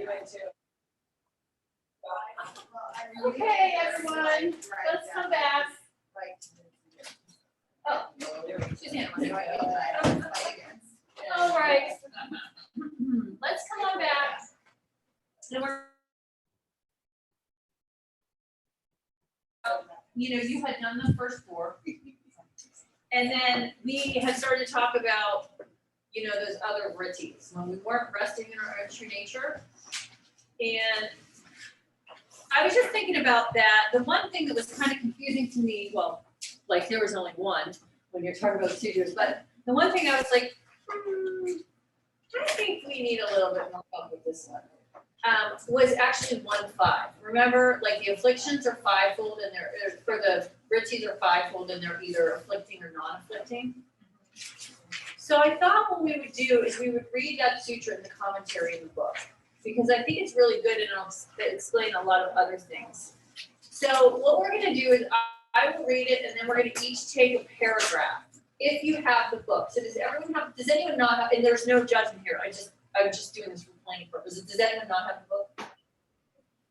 anyway, too. Okay, everyone, let's come back. Oh, Suzanne. All right. Let's come on back. You had done the first 4. And then we had started to talk about, those other vrittis, when we weren't resting in our own true nature. And I was just thinking about that. The one thing that was kind of confusing to me, well, like there was only one when you're talking about sutras, but the one thing I was like, I think we need a little bit more help with this one, was actually 1-5. Remember, like the afflictions are 5-fold and for the vrittis are 5-fold and they're either afflicting or non-afflicting. So I thought what we would do is we would read that sutra in the commentary in the book, because I think it's really good and it'll explain a lot of other things. So what we're going to do is I will read it and then we're going to each take a paragraph if you have the book. So does anyone not have, and there's no judgment here, I'm just doing this for planning purposes. Does anyone not have the book?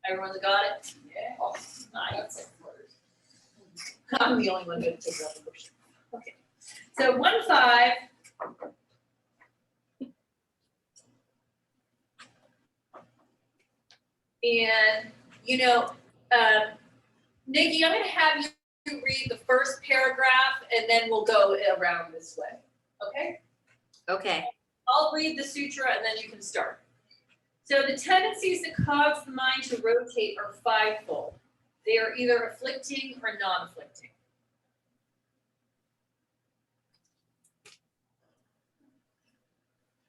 Everyone's got it? Yeah. Oh, nice. I'm the only one who takes out the book. Okay. So 1-5. And, Nikki, I'm going to have you read the first paragraph and then we'll go around this way. Okay? Okay. I'll read the sutra and then you can start. So the tendencies that cause the mind to rotate are 5-fold. They are either afflicting or non-afflicting.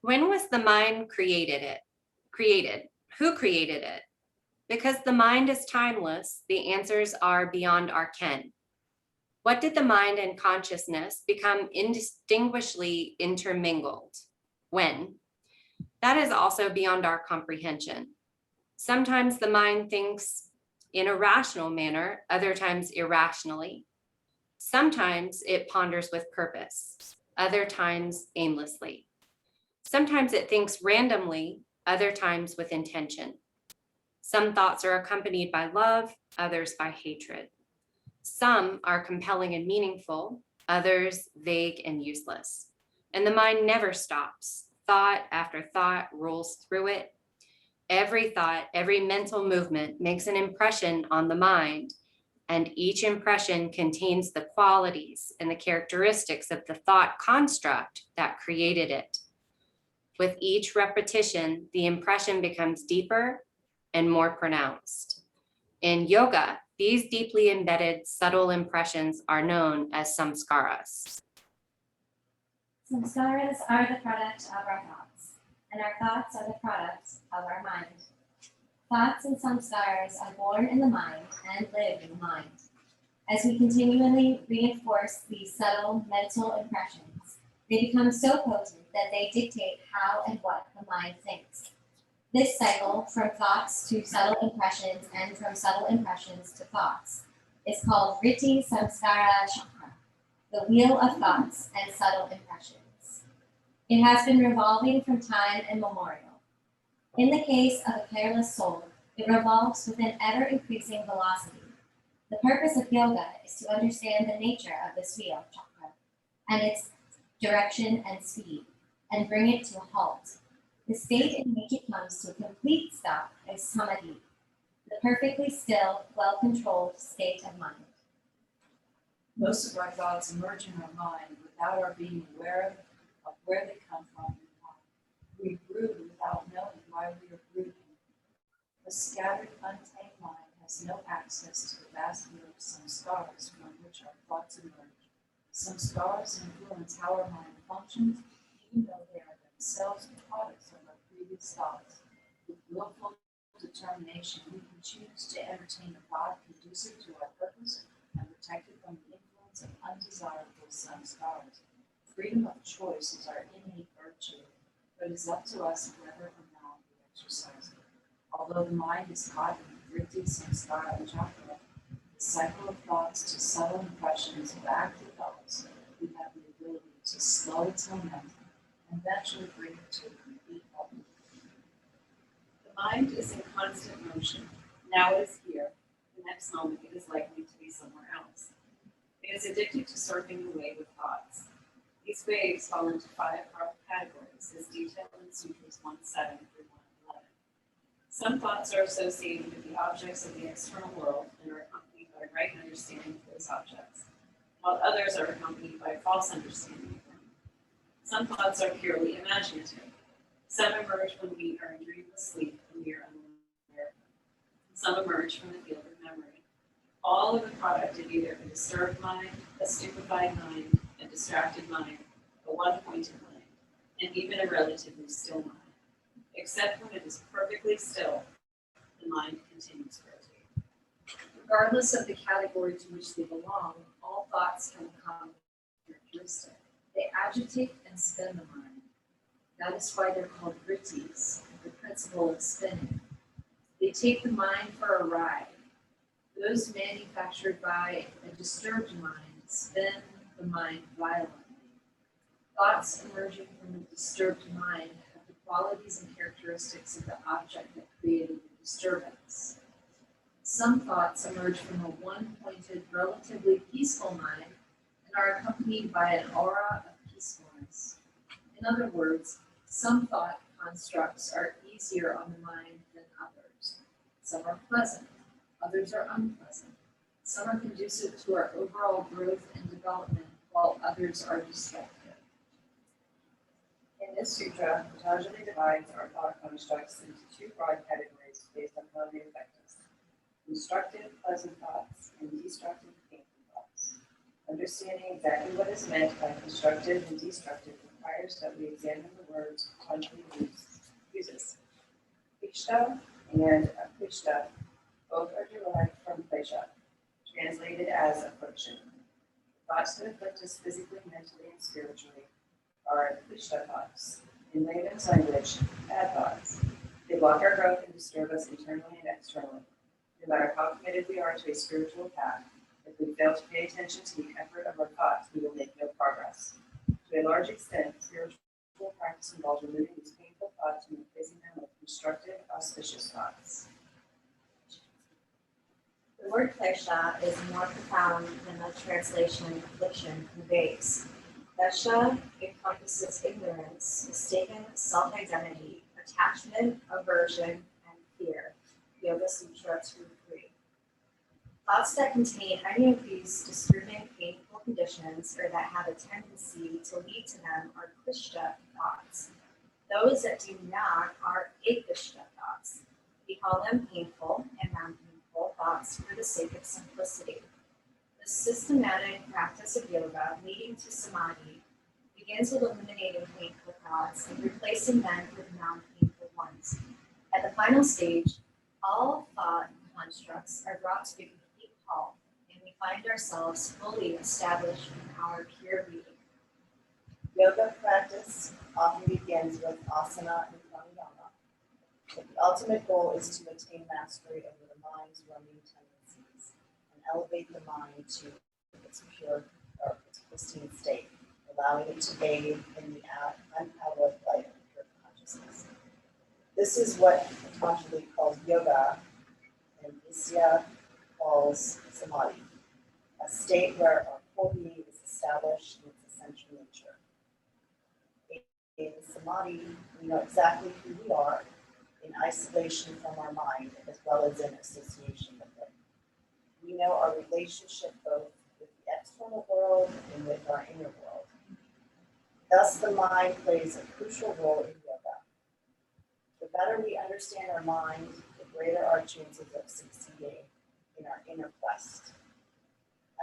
When was the mind created? Who created it? Because the mind is timeless, the answers are beyond our ken. What did the mind and consciousness become indistinguishably intermingled? When? That is also beyond our comprehension. Sometimes the mind thinks in a rational manner, other times irrationally. Sometimes it ponders with purpose, other times aimlessly. Sometimes it thinks randomly, other times with intention. Some thoughts are accompanied by love, others by hatred. Some are compelling and meaningful, others vague and useless. And the mind never stops. Thought after thought rolls through it. Every thought, every mental movement makes an impression on the mind, and each impression contains the qualities and the characteristics of the thought construct that created it. With each repetition, the impression becomes deeper and more pronounced. In yoga, these deeply embedded subtle impressions are known as samskaras. Samskaras are the product of our thoughts, and our thoughts are the product of our mind. Thoughts and samskaras are born in the mind and live in the mind. As we continually reinforce these subtle mental impressions, they become so potent that they dictate how and what the mind thinks. This cycle, from thoughts to subtle impressions and from subtle impressions to thoughts, is called Vritti Samskara Chakra, the wheel of thoughts and subtle impressions. It has been revolving from time immemorial. In the case of a careless soul, it revolves with an ever-increasing velocity. The purpose of yoga is to understand the nature of this wheel, chakra, and its direction and speed, and bring it to a halt. The state in which it comes to a complete stop is samadhi, the perfectly still, well-controlled state of mind. Most of our thoughts emerge in our mind without our being aware of where they come from and why. We brood without knowing why we are brooding. The scattered, untamed mind has no access to the vast wheel of samskaras from which our thoughts emerge. Samskaras influence how our mind functions, even though they are themselves products of our previous thoughts. With willful determination, we can choose to entertain a thought conducive to our purpose and protected from the influence of undesirable samskaras. Freedom of choice is our innate virtue, but it is up to us whether or not we exercise it. Although the mind is caught in the vritti samskara chakra, the cycle of thoughts to subtle impressions back to thoughts, we have the ability to slow its momentum and eventually bring it to a complete halt. The mind is in constant motion. Now it is here. The next moment it is likely to be somewhere else. It is addicted to surfing the wave of thoughts. These waves fall into 5 broad categories, as detailed in Sutras 1:7 through 1:11. Some thoughts are associated with the objects of the external world and are accompanied by right understanding of those objects, while others are accompanied by false understanding of them. Some thoughts are purely imaginative. Some emerge when we are in dreamless sleep and we are unaware of them. Some emerge from the field of memory. All are the product of either a disturbed mind, a stupefied mind, a distracted mind, a one-pointed mind, and even a relatively still mind. Except when it is perfectly still, the mind continues to rotate. Regardless of the category to which they belong, all thoughts have a common characteristic. They agitate and spin the mind. That is why they're called vrittis, the principle of spinning. They take the mind for a ride. Those manufactured by a disturbed mind spin the mind violently. Thoughts emerging from a disturbed mind have the qualities and characteristics of the object that created the disturbance. Some thoughts emerge from a one-pointed, relatively peaceful mind and are accompanied by an aura of peacefulness. In other words, some thought constructs are easier on the mind than others. Some are pleasant, others are unpleasant. Some are conducive to our overall growth and development, while others are destructive. In this sutra, Patanjali divides our thought constructs into 2 broad categories based on how they affect us: constructive, pleasant thoughts and destructive, painful thoughts. Understanding exactly what is meant by constructive and destructive requires that we examine the words Patanjali uses. Klishta and aklishta both are derived from klesha, translated as affliction. Thoughts that afflict us physically, mentally, and spiritually are klishta thoughts. In layman's language, bad thoughts. They block our growth and disturb us internally and externally. No matter how committed we are to a spiritual path, if we fail to pay attention to the effort of our thoughts, we will make no progress. To a large extent, spiritual practice involves removing these painful thoughts and replacing them with constructive, auspicious thoughts. The word klesha is more profound than the translation affliction conveys. Klesha encompasses ignorance, mistaken self-identity, attachment, aversion, and fear. Yoga Sutra 2:3. Thoughts that contain any of these disturbing, painful conditions or that have a tendency to lead to them are klishta thoughts. Those that do not are aklishta thoughts. We call them painful and non-painful thoughts for the sake of simplicity. The systematic practice of yoga leading to samadhi begins with eliminating painful thoughts and replacing them with non-painful ones. At the final stage, all thought constructs are brought to a complete halt, and we find ourselves fully established in our pure being. Yoga practice often begins with asana and pranayama, but the ultimate goal is to attain mastery over the mind's roaming tendencies and elevate the mind to its pure or its pristine state, allowing it to bathe in the unparalleled light of pure consciousness. This is what Patanjali calls yoga and Visya calls samadhi, a state where our whole being is established in its essential nature. In samadhi, we know exactly who we are in isolation from our mind as well as in association with it. We know our relationship both with the external world and with our inner world. Thus, the mind plays a crucial role in yoga. The better we understand our mind, the greater our chances of succeeding in our inner quest.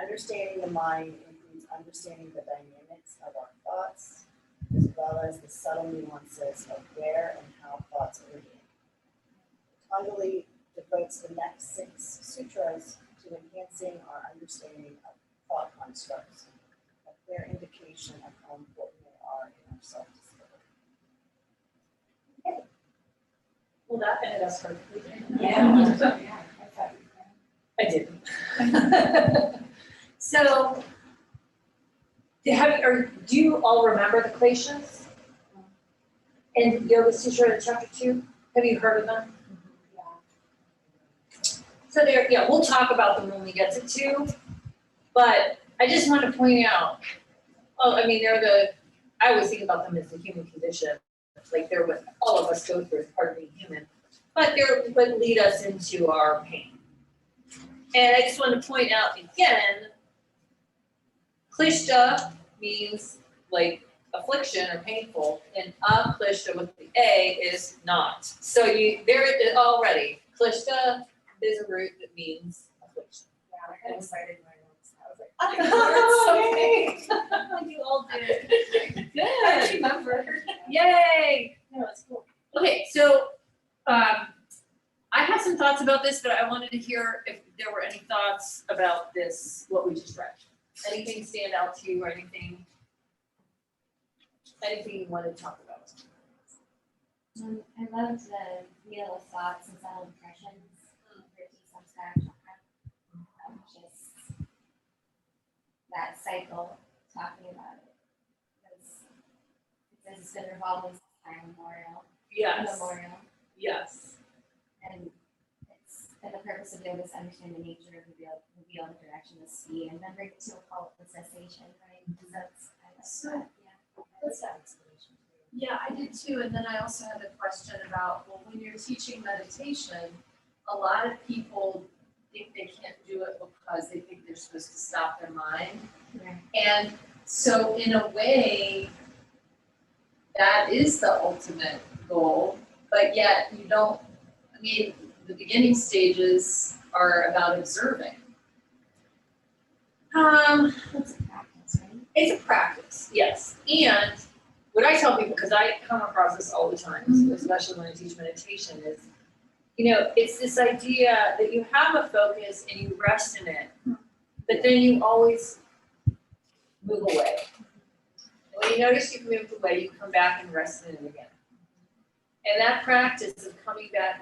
Understanding the mind includes understanding the dynamics of our thoughts, as well as the subtle nuances of where and how thoughts originate. Patanjali devotes the next 6 sutras to enhancing our understanding of thought constructs, a clear indication of how important they are in our self-discovery. Well, that ended up perfectly. Yeah. I did. So, do you all remember the kleshas? In Yoga Sutra chapter 2? Have you heard of them? So there, yeah, we'll talk about them when we get to 2, but I just want to point out, I mean, I always think about them as the human condition, like they're what all of us go through as part of being human, but they're what lead us into our pain. And I just want to point out again, klishta means like affliction or painful, and klishta with the A is not. So there already, klishta is a root that means affliction. Yeah, I got excited when I noticed that. I was like, Oh, you all did. I Good. remember. Yay. No, it's cool. Okay, so I have some thoughts about this, but I wanted to hear if there were any thoughts about this, what we just read. Anything stand out to you or anything you want to talk about? I love the wheel of thoughts and subtle impressions. Just that cycle, talking about it. Because it says it's been revolving since time immemorial. Yes. And the purpose of yoga is to understand the nature of reveal the direction of speed, and then bring it to a call of cessation, right? Because I love that, yeah. What's that explanation? Yeah, I did too, and then I also had a question about, well, when you're teaching meditation, a lot of people think they can't do it because they think they're supposed to stop their mind. Right. And so in a way, that is the ultimate goal, but yet you don't, I mean, the beginning stages are about observing. It's a practice, right? It's a practice, yes. And what I tell people, because I come across this all the time, especially when I teach meditation, is, it's this idea that you have a focus and you rest in it, but then you always move away. And when you notice you've moved away, you come back and rest in it again. And that practice of coming back,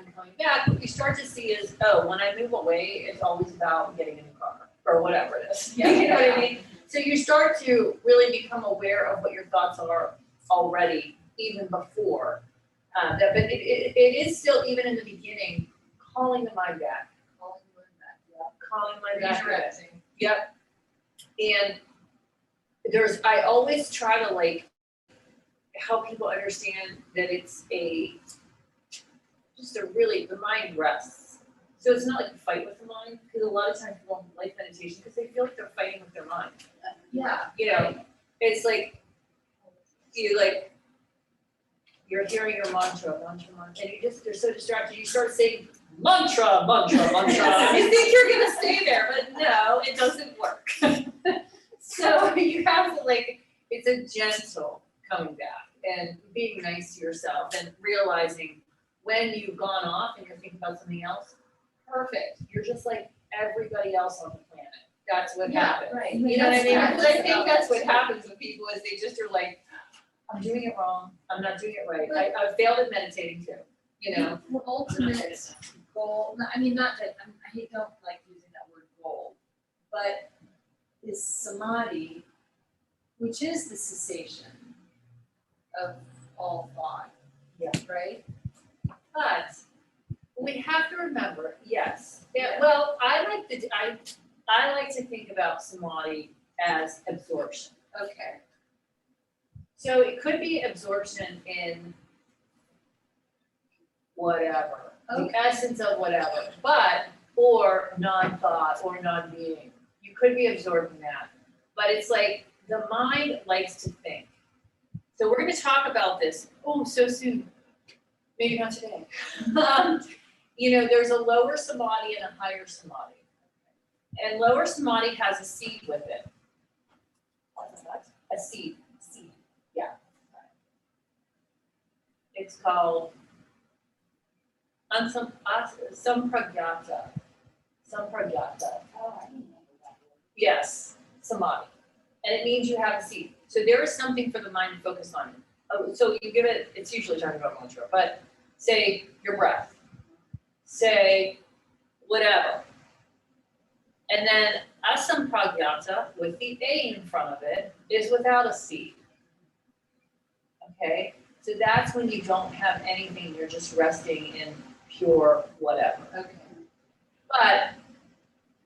what you start to see is, when I move away, it's always about getting in the car or whatever it is. Yeah. You know what I mean? So you start to really become aware of what your thoughts are already, even before. But it is still, even in the beginning, calling the mind back. Calling my mind back. Yep. And I always try to help people understand that it's the mind rests. So it's not like you fight with the mind, because a lot of times people don't like meditation because they feel like they're fighting with their mind. Yeah. It's like you're hearing your mantra, and you're so distracted, you start saying mantra. You think you're gonna stay there, but no, it doesn't work. So you have to it's a gentle coming back and being nice to yourself and realizing when you've gone off and you're thinking about something else, perfect. You're just like everybody else on the planet. That's what happens. Right. You know what I mean? Because I think that's what happens with people is they just are like, I'm doing it wrong. I'm not doing it right. I failed at meditating too, The ultimate goal, I mean, not that, I don't like using that word goal, but is samadhi, which is the cessation of all thought. Yeah. Right? But we have to remember, yes. Yeah, well, I like to think about samadhi as absorption. Okay. So it could be absorption in whatever, the essence of whatever, or non-thought or non-being. You could be absorbed in that. But it's like the mind likes to think. So we're going to talk about this. Oh, so soon. Maybe not today. There's a lower samadhi and a higher samadhi. And lower samadhi has a seed with it. What's that? A seed. Yeah. It's called sampragyata. Oh, I didn't know that. Yes, samadhi. And it means you have a seed. So there is something for the mind to focus on. Oh, so you give it, it's usually talking about mantra, but say your breath. Say whatever. And then asampragyata, with the A in front of it, is without a seed. Okay? So that's when you don't have anything, you're just resting in pure whatever. Okay. But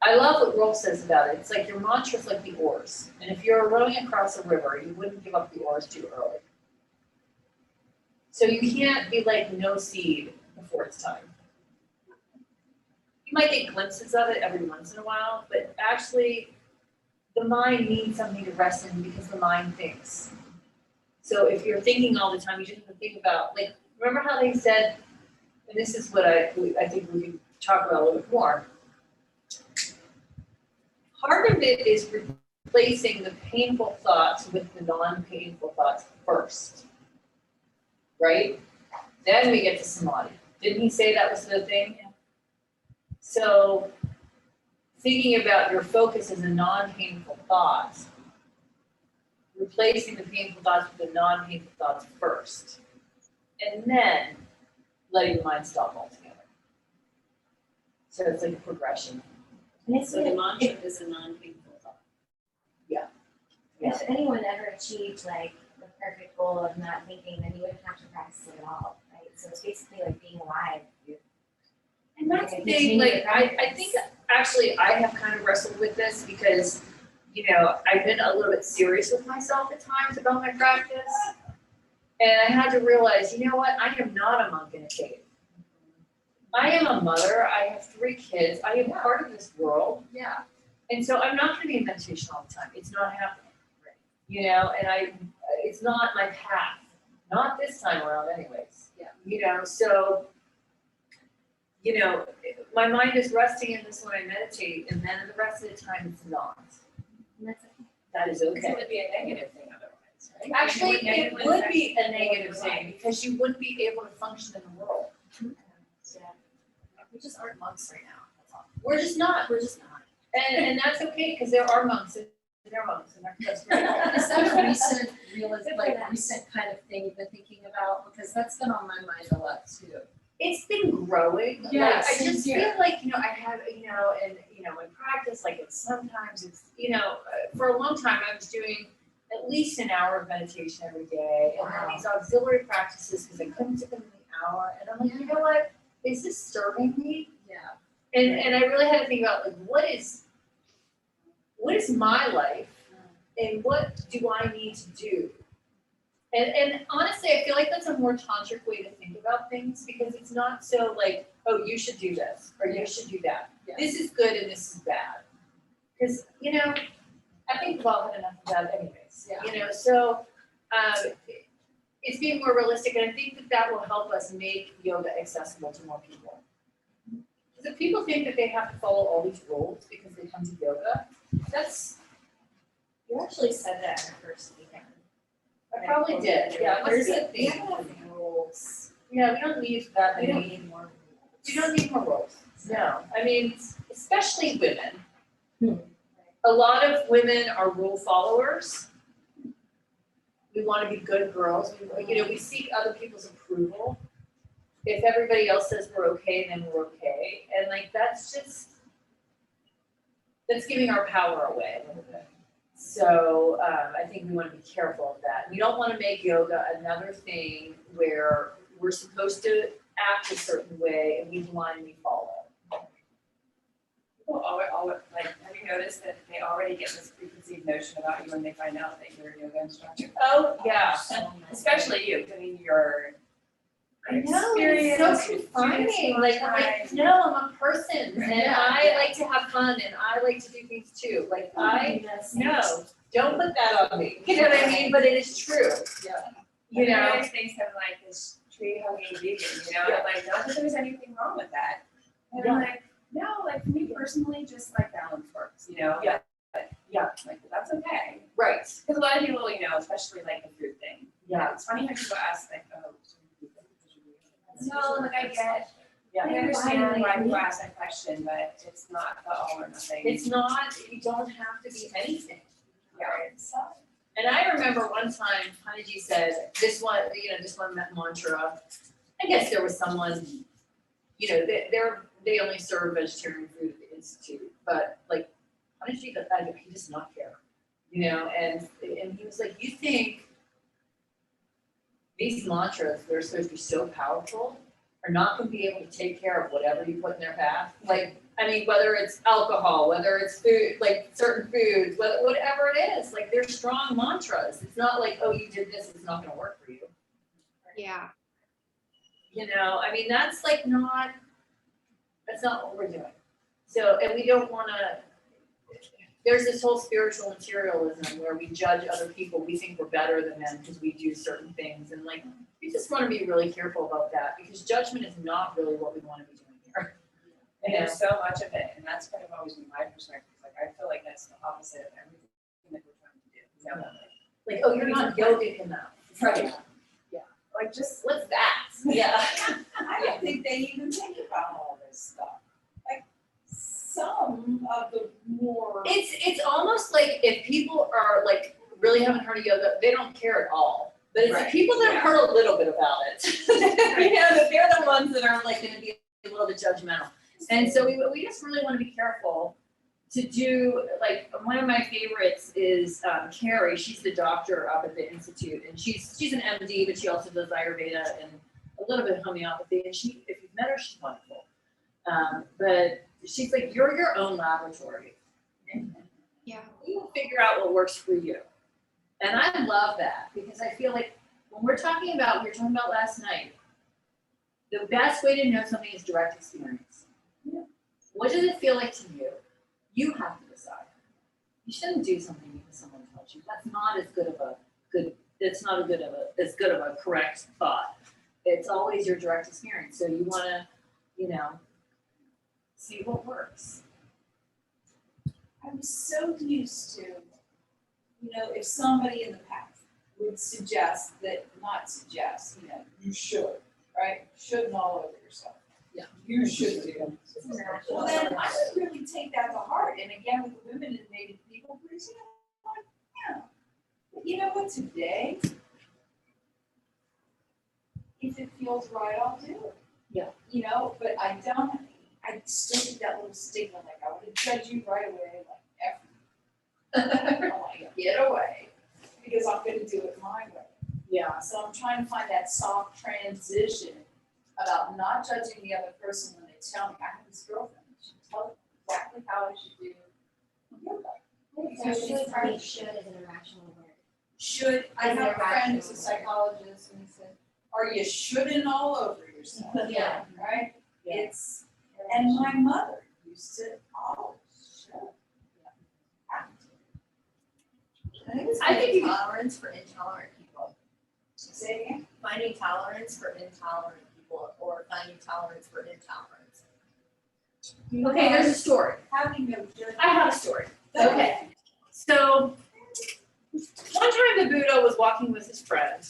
I love what Rolf says about it. It's like your mantra's like the oars. And if you're rowing across a river, you wouldn't give up the oars too early. So you can't be like no seed before it's time. You might get glimpses of it every once in a while, but actually the mind needs something to rest in because the mind thinks. So if you're thinking all the time, you just have to think about, like, remember how they said, and this is what I think we can talk about a little bit more. Part of it is replacing the painful thoughts with the non-painful thoughts first, right? Then we get to samadhi. Didn't he say that was the thing? So thinking about your focus as a non-painful thought, replacing the painful thoughts with the non-painful thoughts first, and then letting the mind stop altogether. So it's like a progression. And it's So the like, mantra is a non-painful thought. if anyone ever achieved like the perfect goal of not thinking, then you wouldn't have to practice it at all, right? So it's basically like being alive. And that's the Okay, thing, continue like, to I practice. think actually I have kind of wrestled with this because, you know, I've been a little bit serious with myself at times about my practice. And I had to realize, you know what, I am not a monk in a cave. I am a mother, I have 3 kids, I am part of this world. Yeah. And so I'm not gonna be in meditation all the time, it's not happening. You know, and it's not my path, not this time around anyways. Yeah. You know, so, you know, my mind is resting in this when I meditate, and then the rest of the time it's not. And that's okay. That is So okay. it would be a negative thing otherwise, right? Actually, it negatively would affect be a negative your thing, life. because you wouldn't be able to function in the world. We just aren't monks right now, that's all. We're just not, We're just not. and that's okay, because there are monks, and they're monks, and that's great. Is that a recent recent kind of thing you've been thinking about? Because that's been on my mind a lot too. It's been growing. Like, Yeah, I same just here. feel like, you know, I have, you know, and, you know, in practice, like sometimes it's, you know, for a long time I was doing at least an hour of meditation every day. And then these auxiliary practices, because I couldn't sit them in the hour. And I'm like, you know what, is this serving me? Yeah. And I really had to think about, like, what is my life and what do I need to do? And honestly, I feel like that's a more tantric way to think about things, because it's not so like, oh, you should do this or you should do that. Yeah. This is good and this is bad. Because, you know, I think we've all had enough of that anyways. Yeah. You know, so it's being more realistic, and I think that will help us make yoga accessible to more people. Because if people think that they have to follow all these rules because they come to yoga, that's, You actually said that in our first weekend. I probably did, yeah, it must There's be a a, we thing. have enough rules. Yeah, we don't need that We don't many, need more rules. we don't need more rules, no, I mean, especially women. Hmm. A lot of women are rule followers. We wanna be good girls, we seek other people's approval. If everybody else says we're okay, then we're okay, and like, that's giving our power away a little bit. So, I think we wanna be careful of that. We don't wanna make yoga another thing where we're supposed to act a certain way and we blindly follow. People like, have you noticed that they already get this preconceived notion about you when they find out that you're a yoga instructor? Oh, yeah. Especially you, I mean, your I know, it's so confining, like, I'm like, no, I'm a person, and I like to have fun, and I like to do things too, like, no, don't put that on me, you know what I mean, but it is true. Yeah. You know, Other things have like this tree hugging vegan, you know, Yeah. and like, not that there's anything wrong with that. And Yeah. I'm like, no, like for me personally, just like balance works, you know? Yeah. Yeah. Like, that's okay. right, Because a lot of people, you know, especially like the food thing. yeah, It's funny how people ask like, oh, so you vegan because you're vegan. No, like I get, yeah. I understand why people ask that question, but it's not the all or nothing. It's not, you don't have to be anything. Yeah. And I remember one time, Haniji said, this one mantra, I guess there was someone, you know, they only serve vegetarian food at the Institute, but like, Haniji, he does not care, you know, and he was like, you think these mantras, they're supposed to be so powerful, are not gonna be able to take care of whatever you put in their path. Like, I mean, whether it's alcohol, whether it's food, like certain foods, whatever it is, like they're strong mantras. It's not like, oh, you did this, it's not gonna work for you. Yeah. You know, I mean, that's not what we're doing. So, and we don't wanna, there's this whole spiritual materialism where we judge other people, we think we're better than them because we do certain things, and like, we just wanna be really careful about that, because judgment is not really what we wanna be doing here. And there's so much of it, and that's kind of always been my perspective, like, I feel like that's the opposite of everything that we're trying to do. You know, Like, oh, you're not yogic enough. Right. Yeah. Like, just, What's that? Yeah. I don't think they even think about all this stuff. Like, some of the more. It's almost like if people are like really haven't heard of yoga, they don't care at all. But it's the Right, people that yeah. have heard a little bit about it. You know, that they're the ones that are like gonna be a little bit judgmental. And so we just really wanna be careful to do, like, one of my favorites is Carrie. She's the doctor up at the Institute, and she's an MD, but she also does Ayurveda and a little bit of homeopathy, and she, if you've met her, she's wonderful. But she's like, you're your own laboratory. Yeah. You will figure out what works for you. And I love that, because I feel like when we were talking about last night, the best way to know something is direct experience. Yeah. What does it feel like to you? You have to decide. You shouldn't do something because someone tells you. That's not as good of a correct thought. It's always your direct experience. So you wanna, see what works. I'm so used to, if somebody in the past would suggest that, not suggest, you should, right? Shouldn't all over yourself. Yeah. You should do. It's natural. Well, then I would really take that to heart. And again, with the women and Native people, please, yeah. But you know what, today, if it feels right, I'll do it. Yeah. But I still get that little stigma, like I would judge you right away, like F you. Like, get away, because I'm gonna do it my way. Yeah. So I'm trying to find that soft transition about not judging the other person when they tell me. I have this girlfriend, she tells me exactly how I should do yoga. So should is an irrational word. Should, I Is have a it friend who's a rational? psychologist, and he said, are you shoulding all over yourself? Yeah. Right? Yeah. It's, and my mother used to always should. Have to. I think you- tolerance for intolerant people. Say it again. Finding tolerance for intolerant people or finding tolerance for intolerance. Okay, there's a story. Having no judgment. I have a story. Okay. So one time the Buddha was walking with his friend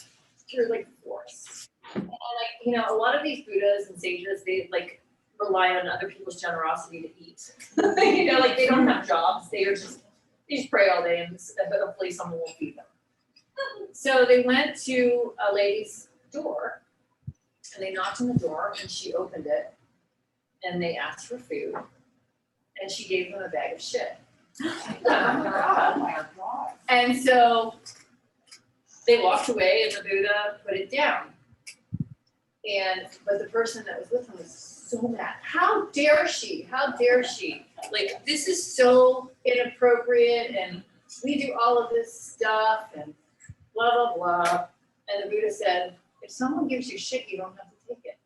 through like the forest. And like, a lot of these Buddhas and sages, they like rely on other people's generosity to eat. Like they don't have jobs. They just pray all day and hopefully someone will feed them. So they went to a lady's door and they knocked on the door and she opened it and they asked for food and she gave them a bag of shit. Oh my God. And so they walked away and the Buddha put it down. But the person that was with him was so mad. How dare she? How dare she? Like, this is so inappropriate and we do all of this stuff and blah, blah, blah. And the Buddha said, if someone gives you shit, you don't have to take it.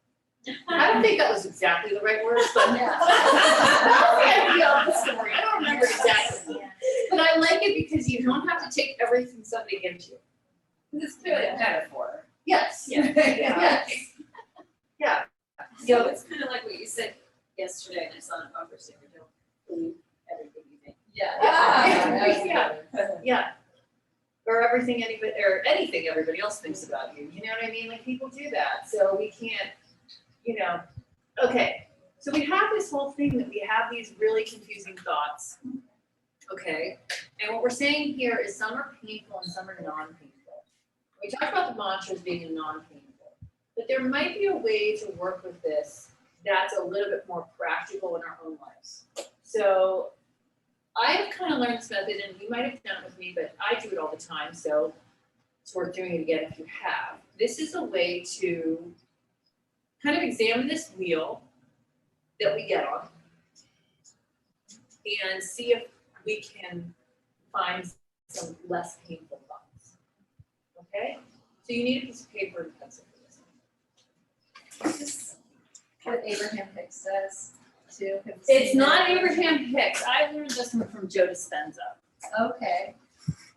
I don't think that was exactly the right words, but that's the idea of the story. I don't remember exactly. But I like it because you don't have to take everything somebody gives you. it's clearly a metaphor. Yes. Yeah. Yes. Yeah. So it's kind of like what you said yesterday, and I saw in a bumper sticker, don't believe everything you think. Yeah. Or anything everybody else thinks about you. You know what I mean? Like people do that. So we can't, okay. So we have this whole thing that we have these really confusing thoughts. Okay. And what we're saying here is some are painful and some are non-painful. We talked about the mantras being non-painful, but there might be a way to work with this that's a little bit more practical in our own lives. So I've kind of learned this method, and you might have done it with me, but I do it all the time, so it's worth doing it again if you have. This is a way to kind of examine this wheel that we get on and see if we can find some less painful thoughts. Okay? So you need a piece of paper and pencil for this. Is this what Abraham Hicks does too? Have you It's seen not that? Abraham Hicks. I learned this one from Joe Dispenza, Okay.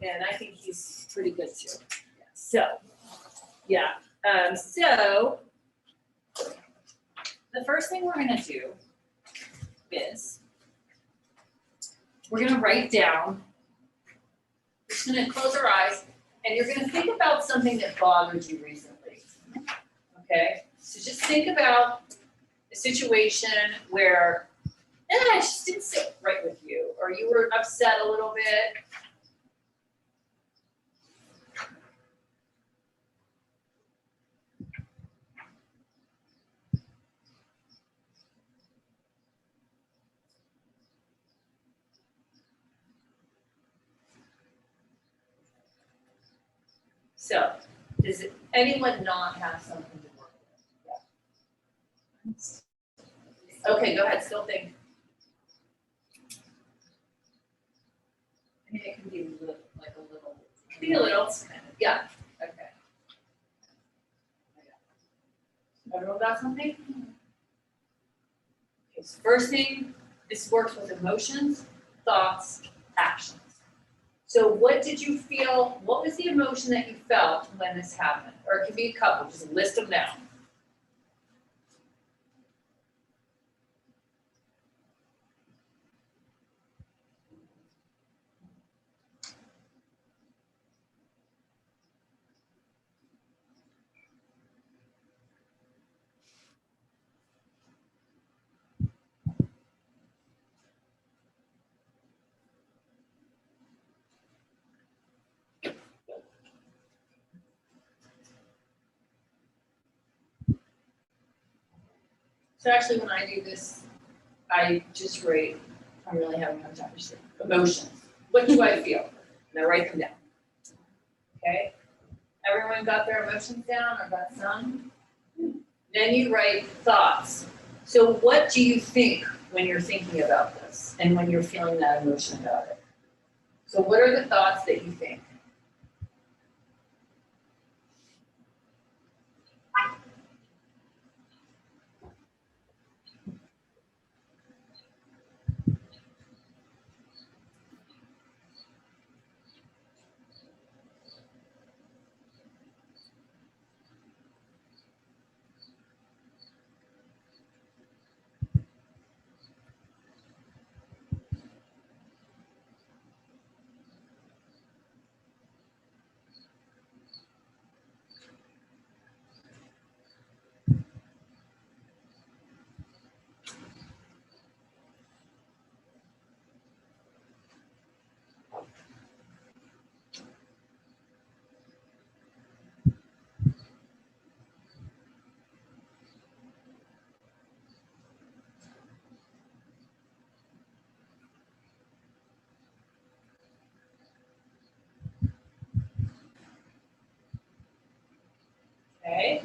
and I think he's pretty good too. So, yeah. So the first thing we're gonna do is we're gonna write down. We're just gonna close our eyes, and you're gonna think about something that bothered you recently. Okay? So just think about a situation where it just didn't sit right with you, or you were upset a little bit. So, does anyone not have something to work with? Yeah. Okay, go ahead, still think. I mean, it can be like a little. Be a little, yeah. Okay. Everyone got something? Okay, so first thing, this works with emotions, thoughts, actions. So what did you feel, what was the emotion that you felt when this happened? Or it could be a couple, just list them down. So actually, when I do this, I just write, I'm really having a hard time, just emotions. What do I feel? And I write them down. Okay? Everyone got their emotions down or got some? Then you write thoughts. So what do you think when you're thinking about this and when you're feeling that emotion about it? So what are the thoughts that you think? Okay?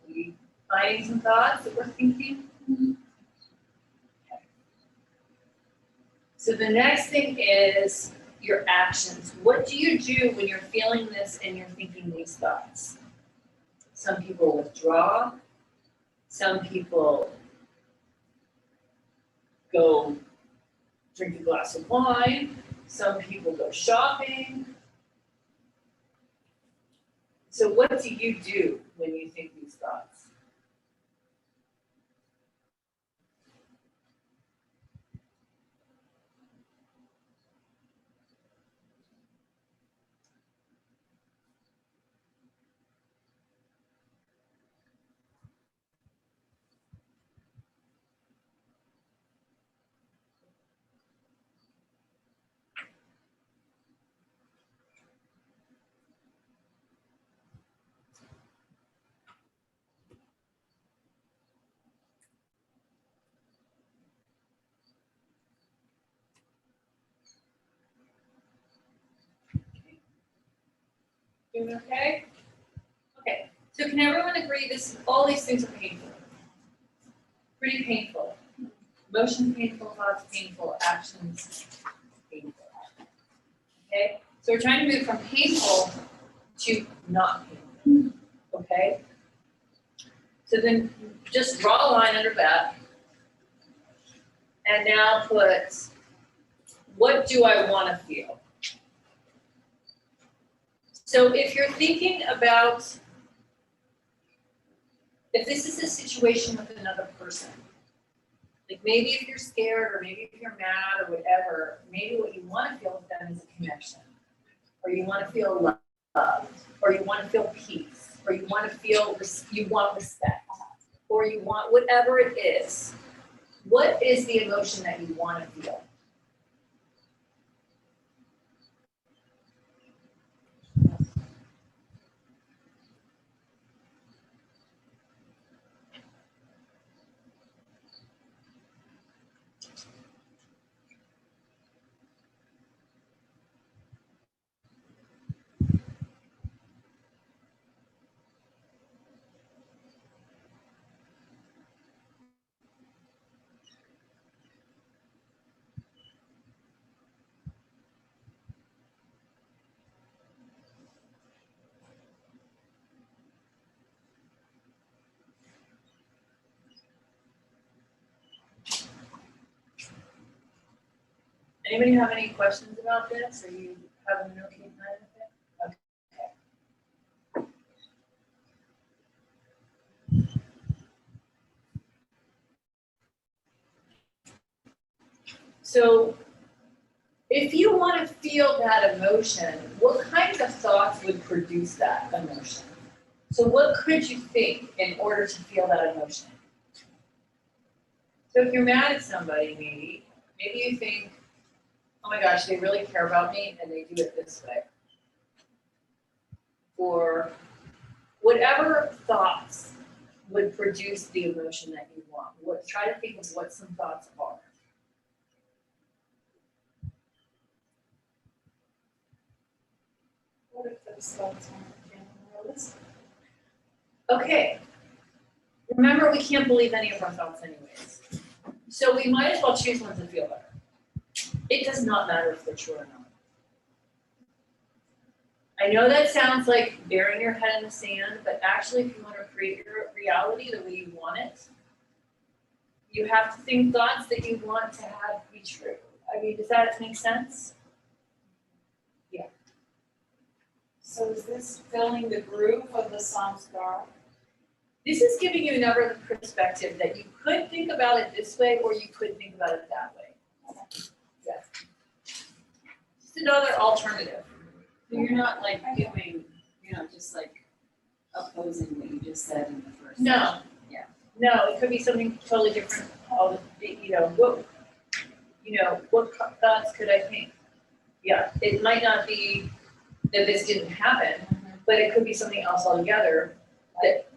We finding some thoughts that we're thinking? Okay. So the next thing is your actions. What do you do when you're feeling this and you're thinking these thoughts? Some people withdraw. Some people go drink a glass of wine. Some people go shopping. So what do you do when you think these thoughts? Doing okay? Okay, so can everyone agree all these things are painful? pretty painful. Emotions painful, thoughts painful, actions painful. Okay, so we're trying to move from painful to not painful. Okay? So then just draw a line under that. And now put, what do I want to feel? So if you're thinking about, if this is a situation with another person, like maybe if you're scared or maybe if you're mad or whatever, maybe what you want to feel with them is a connection. Or you want to feel loved, or you want to feel peace, or you want to feel, you want respect, or you want whatever it is. What is the emotion that you want to feel? Anybody have any questions about this? Are you having an okay time with it? Okay. So if you want to feel that emotion, what kinds of thoughts would produce that emotion? So what could you think in order to feel that emotion? So if you're mad at somebody, maybe you think, oh my gosh, they really care about me and they do it this way. Or whatever thoughts would produce the emotion that you want. Try to think of what some thoughts are. What if those thoughts aren't realistic? Okay. Remember, we can't believe any of our thoughts anyways. So we might as well choose ones that feel better. It does not matter if they're true or not. I know that sounds like burying your head in the sand, but actually if you want to create your reality the way you want it, you have to think thoughts that you want to have be true. I mean, does that make sense? Yeah. So is this filling the groove of the samskara? This is giving you another perspective that you could think about it this way or you could think about it that way. Yes. Just another alternative. So you're not like doing, just like opposing what you just said in the first. No. session. Yeah. No, it could be something totally different. What thoughts could I think? Yeah, it might not be that this didn't happen, but it could be something else altogether. That,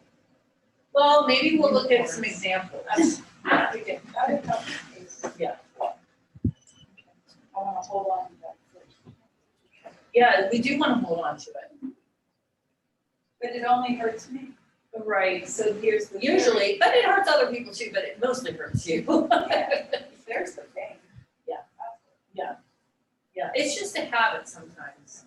well, maybe we'll look at some examples. I think it got a couple of cases. Yeah. I wanna hold on to that first. Yeah, we do want to hold on to it. But it only hurts me. Right. So here's the. Usually, but it hurts other people too, but it mostly hurts you. There's the thing. Yeah, it's just a habit sometimes.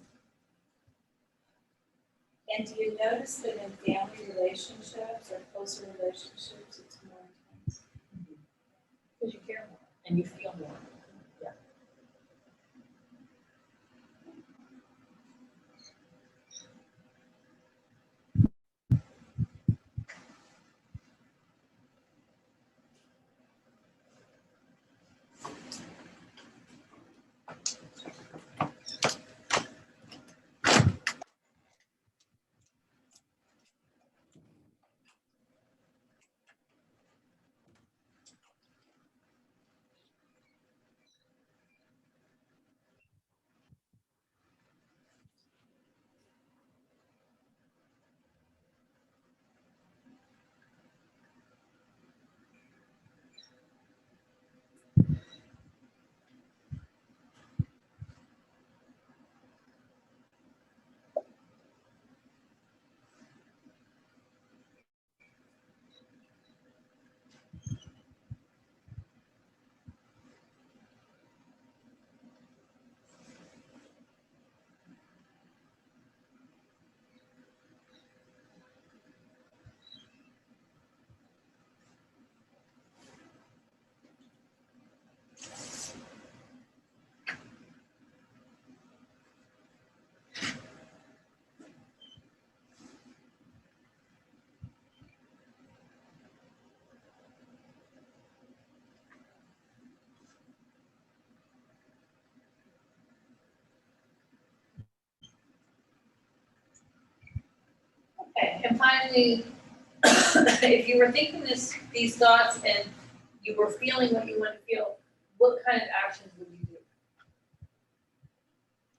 And do you notice that in family relationships or closer relationships, it's more intense? Because you care more and you feel more. Yeah. Okay, and finally, if you were thinking these thoughts and you were feeling what you want to feel, what kind of actions would you do?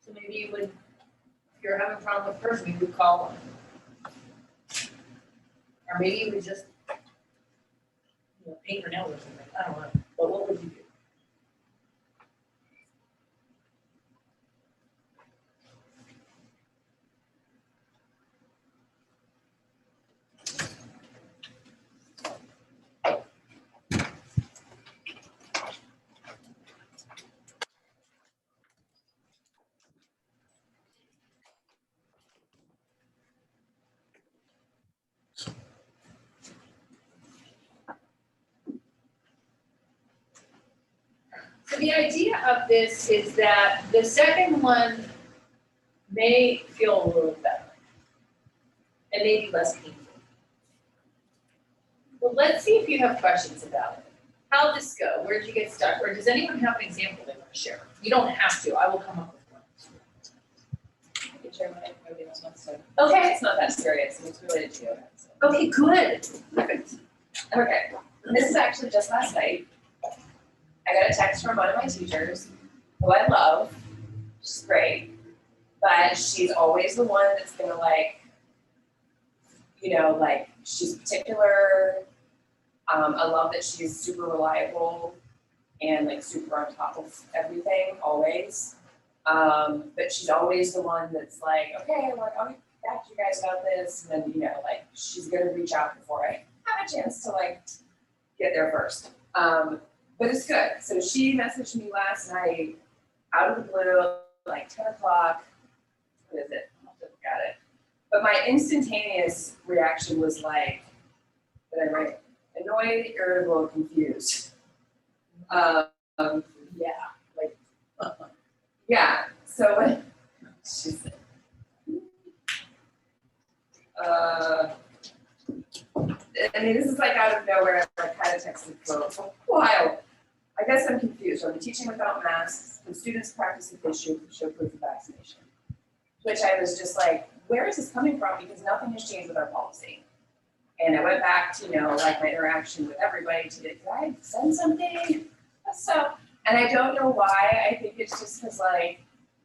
So maybe you would, if you're having a problem with a person, you would call them. Or maybe you would just, paint your nails or something, I don't know, but what would you do? So the idea of this is that the second one may feel a little better. And maybe less painful. Well, let's see if you have questions about it. How'd this go? Where did you get stuck? Or does anyone have an example they want to share? You don't have to, I will come up with one. I can share mine, nobody else wants to. Okay, It's not that serious, and it's related to yoga. So. okay, good. Perfect. Okay, this is actually just last night. I got a text from one of my teachers, who I love, she's great, but she's always the one that's gonna like, she's particular. I love that she's super reliable and like super on top of everything, always. But she's always the one that's like, okay, like, I'll get back to you guys about this, and then, she's gonna reach out before I have a chance to like get there first. But it's good. So she messaged me last night out of the blue, like 10 o'clock. What is it? I'll have to look at it. But my instantaneous reaction was like, what did I write? Annoyed, irritable, confused. Yeah, like, yeah. So she said, I mean, this is like out of nowhere. I kind of texted for a while. I guess I'm confused. Are we teaching without masks? When students practice if they show proof of vaccination? Which I was just like, where is this coming from? Because nothing has changed with our policy. And I went back to, like my interaction with everybody to did I send something? So, and I don't know why. I think it's just because like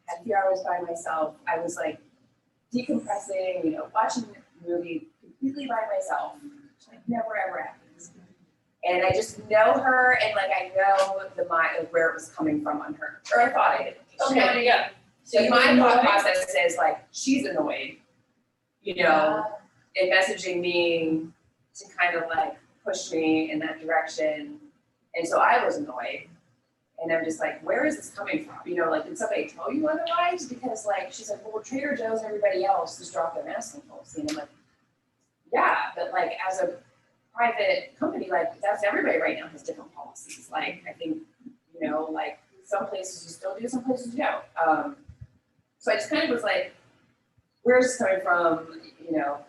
I had a few hours by myself. I was like decompressing, watching a movie completely by myself, which like never ever happens. And I just know her, and like I know the mind of where it was coming from on her, or I thought I did. Okay, yeah. So you my were thought annoyed? process is like she's annoyed, and messaging me to kind of like push me in that direction. And so I was annoyed. And I'm just like, where is this coming from? Like, did somebody tell you otherwise? Because like, she's like, well, Trader Joe's and everybody else just dropped their masking policy. And I'm like, yeah, but like as a private company, like that's everybody right now has different policies. Like, I think, like some places you still do, some places you don't. So I just kind of was like, where's this coming from?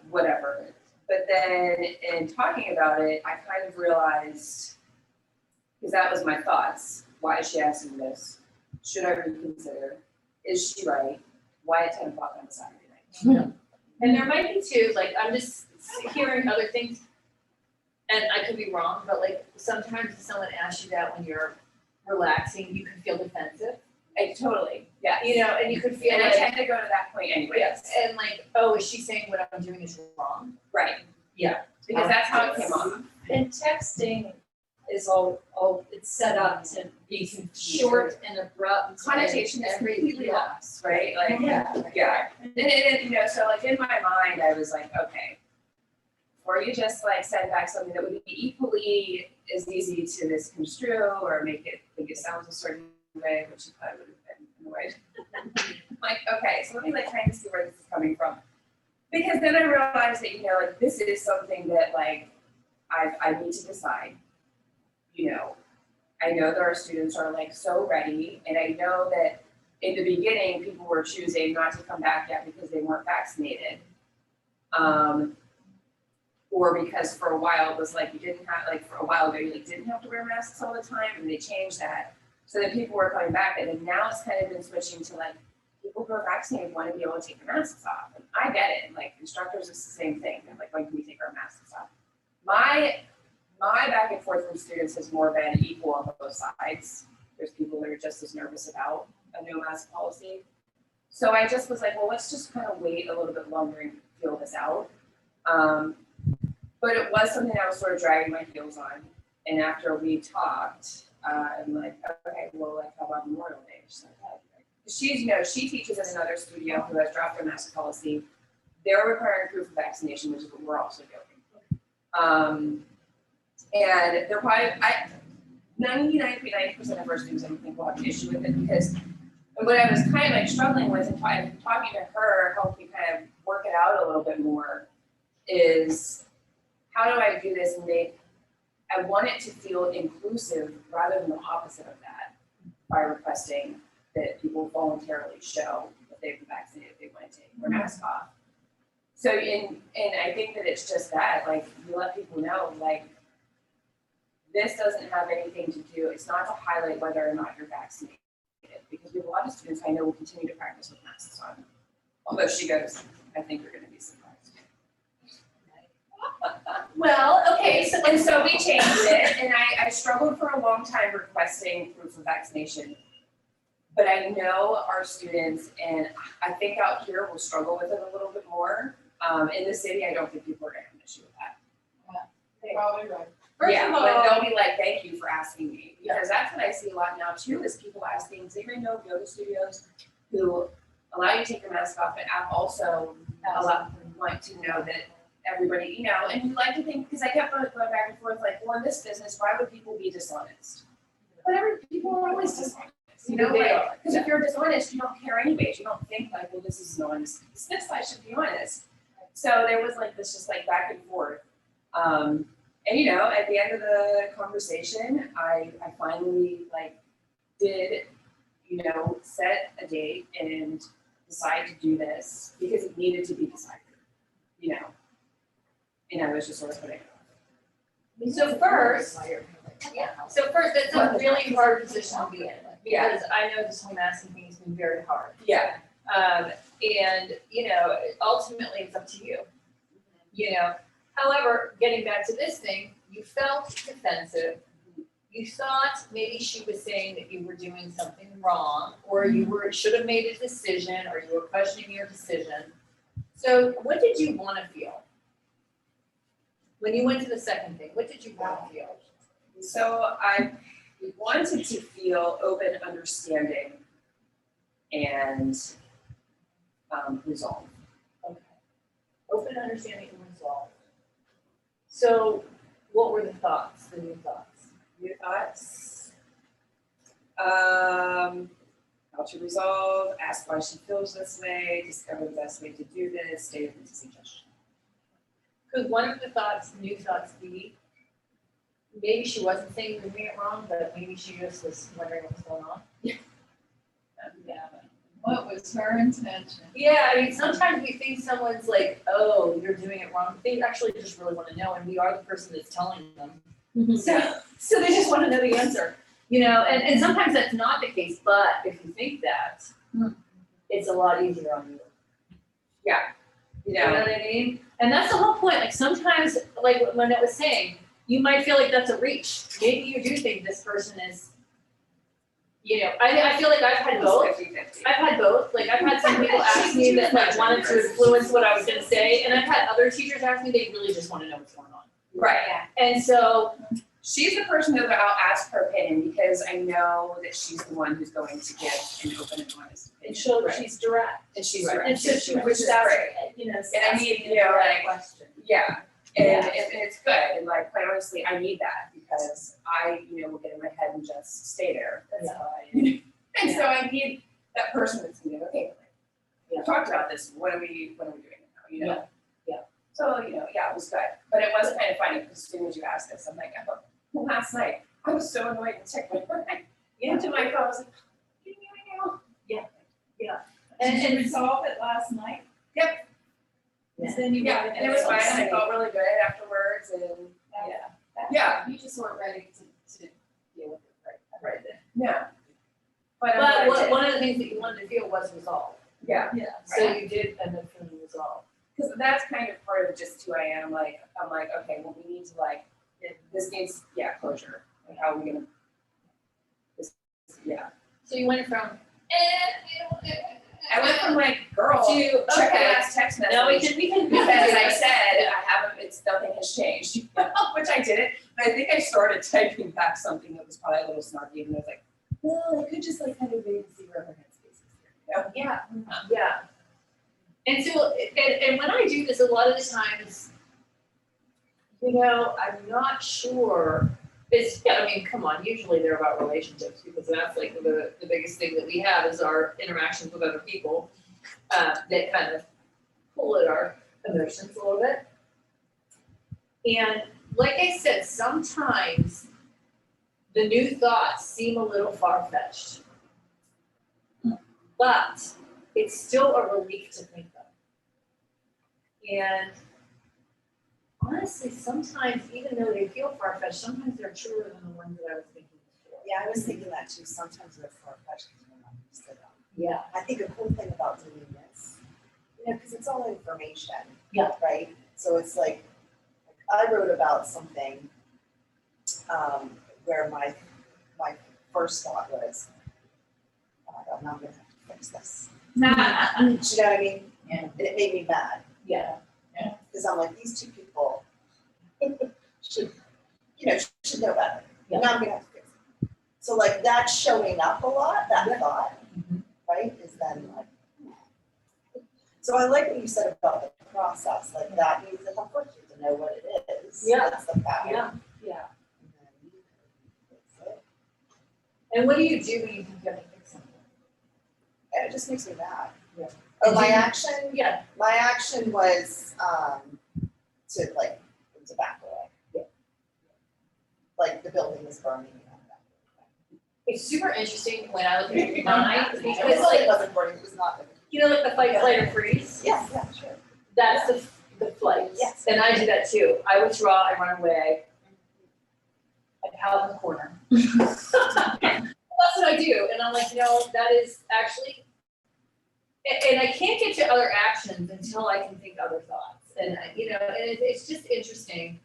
Whatever. But then in talking about it, I kind of realized, because that was my thoughts. Why is she asking this? Should I reconsider? Is she right? Why at 10 o'clock on a Saturday night? And there might be too, like, I'm just hearing other things, and I could be wrong, but like, sometimes if someone asks you that when you're relaxing, you can feel defensive. Totally, yeah. And you could feel And I like, tend to go to that point anyway. yes, and like, oh, is she saying what I'm doing is wrong? Right. Yeah. Because that's how it came off. And texting is all it's set up to be short and abrupt. Connotation is completely lost, right? Like, Yeah. And so like in my mind, I was like, okay, or you just like send back something that would be equally as easy to misconstrue or make it think it sounds a certain way, which I would have been annoyed. Like, okay, so let me like kind of see where this is coming from. Because then I realized that, like this is something that like I need to decide. I know that our students are like so ready, and I know that in the beginning people were choosing not to come back yet because they weren't vaccinated. Or because for a while it was like you didn't have, like for a while ago you like didn't have to wear masks all the time, and they changed that. So that people were coming back, and then now it's kind of been switching to like people who are vaccinated want to be able to take their masks off. And I get it, like instructors, it's the same thing, they're like, when can we take our masks off? My back and forth from students has more been equal on both sides. There's people that are just as nervous about a no mask policy. So I just was like, well, let's just kind of wait a little bit longer and feel this out. But it was something I was sort of dragging my heels on. And after we talked, I'm like, okay, well, like, how about Memorial Day? She's like, oh, okay. She teaches in another studio who has dropped their mask policy. They're requiring proof of vaccination, which is what we're also doing. And they're probably, 99.9% of our students, I don't think, will have an issue with it, because what I was kind of like struggling with and talking to her, helped me kind of work it out a little bit more, is how do I do this and I want it to feel inclusive rather than the opposite of that, by requesting that people voluntarily show that they've been vaccinated, if they want to take their mask off. So, and I think that it's just that, like, you let people know, like, this doesn't have anything to do, it's not to highlight whether or not you're vaccinated, because we have a lot of students I know will continue to practice with masks on. Although she goes, I think you're gonna be surprised. Well, okay, so And so we changed it, and I struggled for a long time requesting proof of vaccination. But I know our students, and I think out here will struggle with it a little bit more. In the city, I don't think people are gonna have an issue with that. Probably right. first Yeah, of but all, they'll be like, thank you for asking me, because that's what I see a lot now too, is people asking, does anybody know of yoga studios who allow you to take your mask off, but also want to know that everybody, you know, and we like to think, because I kept going back and forth, like, well, in this business, why would people be dishonest? But people are always dishonest, you know, They like, because if you're dishonest, you don't care anyways, you don't think like, well, this is honest, this side should be honest. So there was like this just like back and forth. And you know, at the end of the conversation, I finally like did, you know, set a date and decide to do this because it needed to be decided, you know. And I was just sort of putting it off. so first, that's a really hard position to be in, because I know this whole masking thing has been very hard. Yeah. And, you know, ultimately it's up to you, you know. However, getting back to this thing, you felt defensive. You thought maybe she was saying that you were doing something wrong, or you should have made a decision, or you were questioning your decision. So what did you want to feel? When you went to the second thing, what did you want to feel? So I wanted to feel open, understanding, and resolve. Okay. Open, understanding, and resolve. So what were the thoughts, the new thoughts? New thoughts? How to resolve, ask why she feels this way, discover the best way to do this, stay open to suggestions. Could one of the thoughts, new thoughts be, maybe she wasn't saying you were doing it wrong, but maybe she just was wondering what was going on? Yeah. What was her intention? Yeah, I mean, sometimes we think someone's like, oh, you're doing it wrong. They actually just really want to know, and we are the person that's telling them. So they just want to know the answer, you know, and sometimes that's not the case, but if you think that, it's a lot easier on you. Yeah. You know what I mean? And that's the whole point. Like sometimes, like when it was saying, you might feel like that's a reach. Maybe you do think this person is, you know, I feel like I've had both. 50-50. I've had both. Like I've had some people ask me that like wanted to influence what I was gonna say, and I've had other teachers ask me they really just want to know what's going on. Right. And so She's the person that I'll ask her opinion because I know that she's the one who's going to give an open and honest opinion. she's direct. And she's Right. right. And so she Which was is asking, great. you know, And I need, asking you know, the right like, question. yeah, and it's good, and like, quite honestly, I need that, because I, you know, will get in my head and just stay there, that's how I, and so I need that person that's gonna be, okay, like, you know, talked about this, what are we doing now, you know? Yeah. So, you know, yeah, it was good, but it was kind of funny, because as soon as you asked this, I'm like, oh, well, last night, I was so annoyed and checked my phone, into my phone, I was like, you know, And did you resolve it last night? Yep. And then you. yeah, and it was fine, and I felt really good afterwards, and, yeah. You just weren't ready to deal with it right then. Yeah. But I'm But glad I did. one of the things that you wanted to feel was resolve. Yeah. Yeah. So you did end up feeling resolve. Because that's kind of part of just who I am. I'm like, okay, well, we need to this needs, closure. Like, how are we gonna, So you went from, I went from like, girl, to, check the okay, last text message. now we can. Because I said, nothing has changed, which I didn't. But I think I started typing back something that was probably a little snarky, and I was like, well, I could just like kind of wait and see where her headspace is here. You know? Yeah. And so, and when I do this, a lot of the times, I'm not sure, I mean, come on, usually they're about relationships, because that's like the biggest thing that we have is our interactions with other people, that kind of pull at our emotions a little bit. And like I said, sometimes the new thoughts seem a little far-fetched, but it's still a relief to think of. And honestly, sometimes, even though they feel far-fetched, sometimes they're truer than the ones that I was thinking before. Yeah, I was thinking that too. Sometimes they're far-fetched because we're not used to them. Yeah. I think a cool thing about doing this, because it's all information. Yeah. Right? So it's like I wrote about something where my first thought was, oh my God, now I'm gonna have to fix this. Do you know what I mean? Yeah. And it made me mad. Yeah. Because I'm like, these two people should know better. Yeah. Now I'm gonna have to fix it. So like that's showing up a lot, that thought, right? Is then like, so I like what you said about the process, like that means that of course you have to know what it is. Yeah. That's the power. Yeah. And then you fix it. And what do you do when you think you have to fix something? And it just makes me mad. Yeah. Oh, my action? Yeah. My action was to like back away. Yeah. Like the building was burning. It's super interesting when I look at mine, It because like, wasn't burning, it was not. like the fight, flight, or freeze. Yeah, sure. That's the flight. Yes. And I do that too. I withdraw, I run away. I pout in the corner. That's what I do. And I'm like, that is actually, and I can't get to other actions until I can think other thoughts. And, and it's just interesting.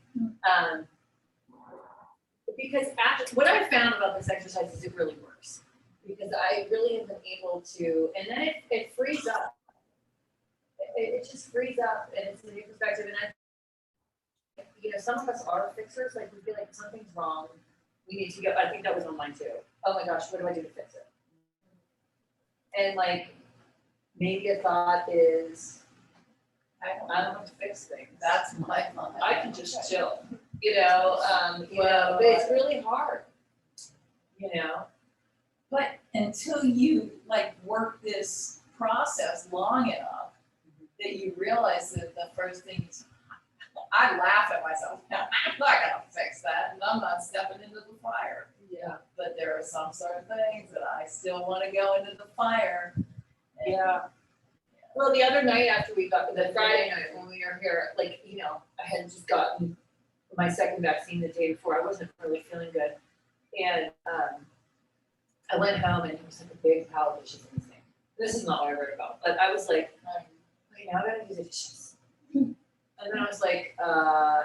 Because what I found about this exercise is it really works. Because I really have been able to, and then it frees up. It just frees up, and it's a new perspective. And some of us are fixers. Like we feel like something's wrong. We need to go. I think that was on mine too. Oh my gosh, what do I do to fix it? And like maybe a thought is, I don't have to fix things. That's my thought. I can just chill. But it's really hard. But until you like work this process long enough that you realize that the first thing is, I laugh at myself. I'm not gonna fix that, and I'm not stepping into the fire. Yeah. But there are some sort of things that I still want to go into the fire. And Yeah. Well, the other night after we got, the Friday night when we were here, like, I had just gotten my second vaccine the day before. I wasn't really feeling good. And I went home and it was like a big pile of dishes in the sink. This is not what I wrote about, but I was like, wait, now I gotta do the dishes. And then I was like,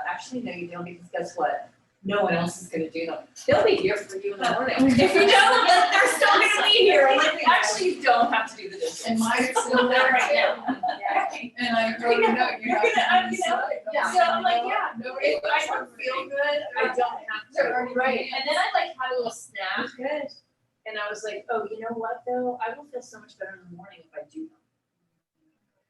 actually, no, you don't, because guess what? No one else is gonna do them. They'll be here for you in the morning. If you don't, they're still gonna be here. I'm like, actually, you don't have to do the dishes. And mine are still there right now. And I wrote a note, you have to decide. So I'm like, yeah, Nobody- if I don't feel good, I don't have They're to. already Right. in. And then I like had a little snack. Good. And I was like, oh, you know what though? I will feel so much better in the morning if I do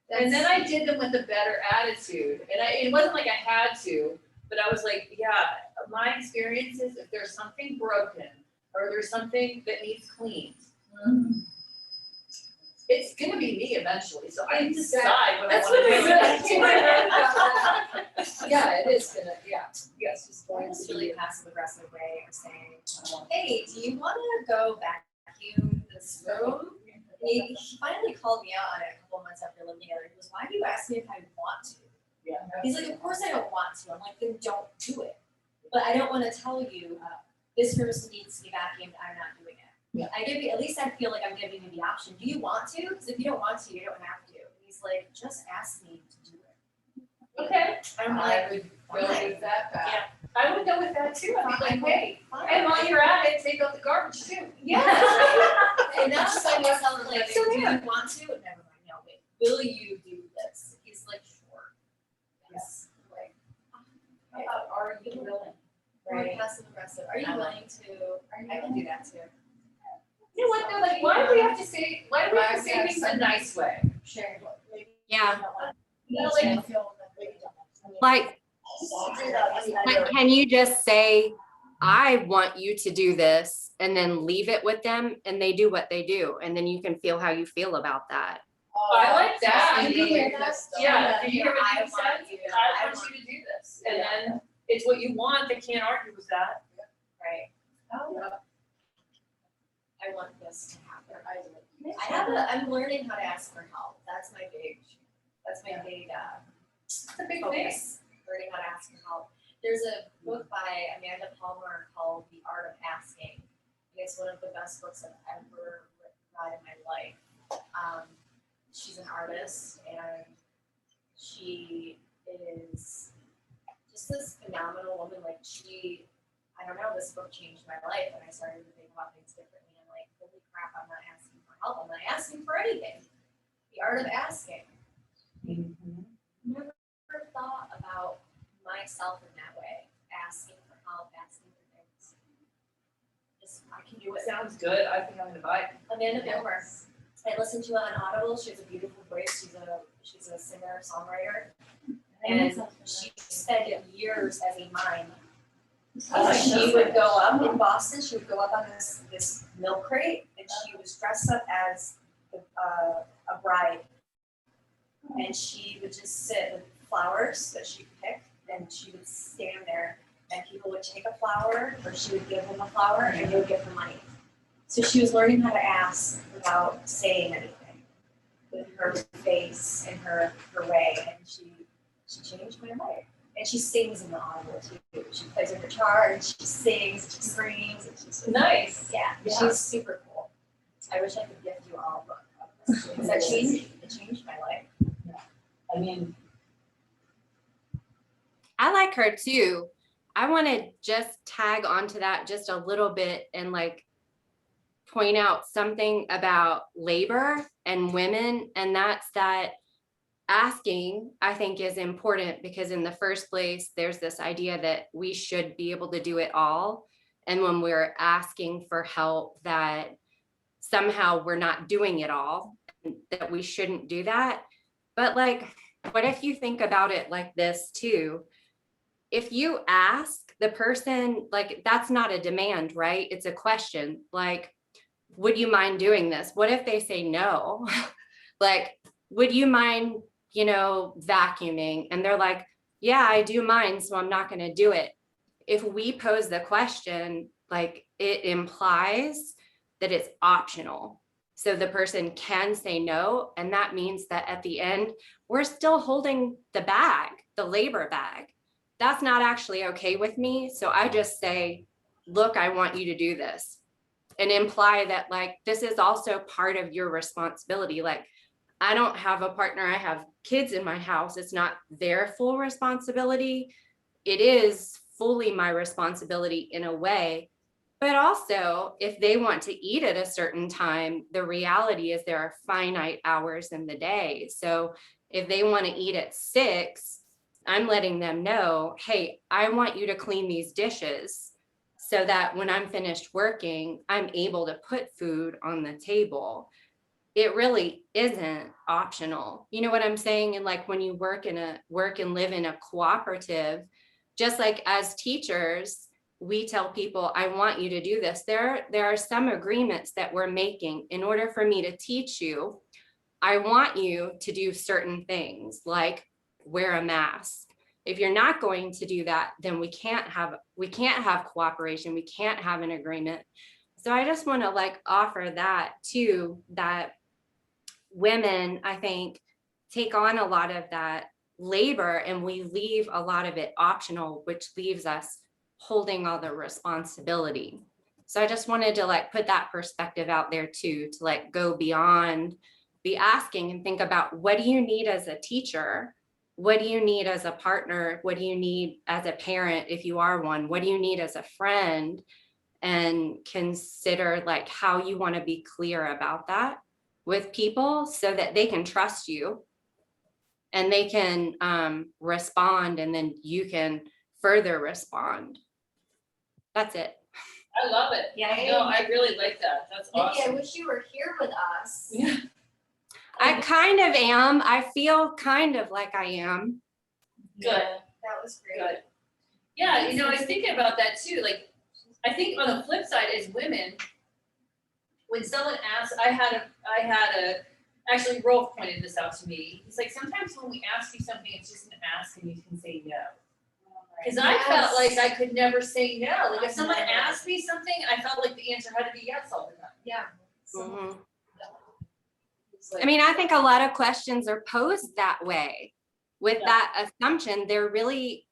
them. And then I did them with a better attitude. And it wasn't like I had to, but I was like, yeah, my experience is if there's something broken or there's something that needs cleaned, it's gonna be me eventually. So I decide what I That's wanna what do. I said. Yeah, it is gonna, yes, just going It's to really be. passive aggressive way of saying, hey, do you wanna go vacuum this room? He finally called me out on it a couple months after living together. He goes, why do you ask me if I want to? Yeah. He's like, of course I don't want to. I'm like, then don't do it. But I don't wanna tell you, this room needs to be vacuumed, I'm not doing it. Yeah. At least I feel like I'm giving you the option. Do you want to? Because if you don't want to, you don't have to. And he's He's like, just ask me to do it. Okay, I'm I like, would go with that back. I would go with that too. I'd be like, hey, fine. and while you're at it, take out the garbage too. Yeah. And that's just like myself, like, So do you yeah. want to? And never mind, no, wait, will you do this? He's like, sure. Yes, like, How about, are you willing? or Right. passive aggressive, are you willing to, I can do that too. You know what, they're like, why do we have to say things a nice way? Sure. Yeah, You know, like, like can you just say, I want you to do this, and then leave it with them and they do what they do, and then you can feel how you feel about that. I like that. Did you hear that? Yeah, did you hear what I he want said? you, I want you to do this, and then it's what you want, they can't argue with that. Right, Oh, I want this to happen. I'm learning how to ask for help, that's my big, It's a big thing. focus, learning how to ask for help. There's a book by Amanda Palmer called The Art of Asking. And it's one of the best books I've ever read in my life. She's an artist and she is just this phenomenal woman. Like I don't know, this book changed my life and I started to think about things differently. I'm like, holy crap, I'm not asking for help. I'm not asking for anything. The art of asking. Never thought about myself in that way, asking for help, asking for things. Just, I can do it. Sounds good, I think I'm gonna buy it. Amanda Palmer. I listened to her on Audible. She has a beautiful voice. She's a singer, songwriter, and she spent years as a mime. She would go up in Boston. She would go up on this milk crate, and she was dressed up as a bride, and she would just sit with flowers that she picked, and she would stand there, and people would take a flower, or she would give them a flower, and they would give her money. So she was learning how to ask without saying anything, with her face and her way, and she changed my life. And she sings in the Audible too. She plays her guitar and she sings and she screams and she's Nice. yeah, she's super cool. I wish I could gift you all a book of this because it changed my life. I mean, I like her too. I want to just tag onto that just a little bit and like point out something about labor and women, and that's that asking, I think, is important because in the first place, there's this idea that we should be able to do it all. And when we're asking for help, that somehow we're not doing it all, that we shouldn't do that. But like, what if you think about it like this too? If you ask the person, like, that's not a demand, right? It's a question. Like, would you mind doing this? What if they say no? Like, would you mind, vacuuming? And they're like, yeah, I do mind, so I'm not going to do it. If we pose the question, like, it implies that it's optional. So the person can say no. And that means that at the end, we're still holding the bag, the labor bag. That's not actually okay with me. So I just say, look, I want you to do this, and imply that like, this is also part of your responsibility. Like, I don't have a partner, I have kids in my house. It's not their full responsibility. It is fully my responsibility in a way. But also, if they want to eat at a certain time, the reality is there are finite hours in the day. So if they want to eat at 6, I'm letting them know, hey, I want you to clean these dishes so that when I'm finished working, I'm able to put food on the table. It really isn't optional. You know what I'm saying? And like when you work and live in a cooperative, just like as teachers, we tell people, I want you to do this. There are some agreements that we're making in order for me to teach you. I want you to do certain things like wear a mask. If you're not going to do that, then we can't have cooperation. We can't have an agreement. So I just want to like offer that too, that women, I think, take on a lot of that labor and we leave a lot of it optional, which leaves us holding all the responsibility. So I just wanted to like put that perspective out there too, to like go beyond be asking and think about, what do you need as a teacher? What do you need as a partner? What do you need as a parent, if you are one? What do you need as a friend? And consider like how you want to be clear about that with people so that they can trust you and they can respond, and then you can further respond. That's it. I love it. Yeah. No, I really like that. That's Nikki, I awesome. wish you were here with us. Yeah. I kind of am. I feel kind of like I am. Good. That was great. Good. Yeah, you know, I was thinking about that too. Like, I think on the flip side is women, when someone asks, I had a, actually Rolf pointed this out to me. He's like, sometimes when we ask you something, it's just an ask and you can say no. Because I felt like I could never say no. Like if someone asked me something, I felt like the answer had to be yes all the time. Yeah. Mhm. It's like, I mean, I think a lot of questions are posed that way. With Yeah. that assumption, they're really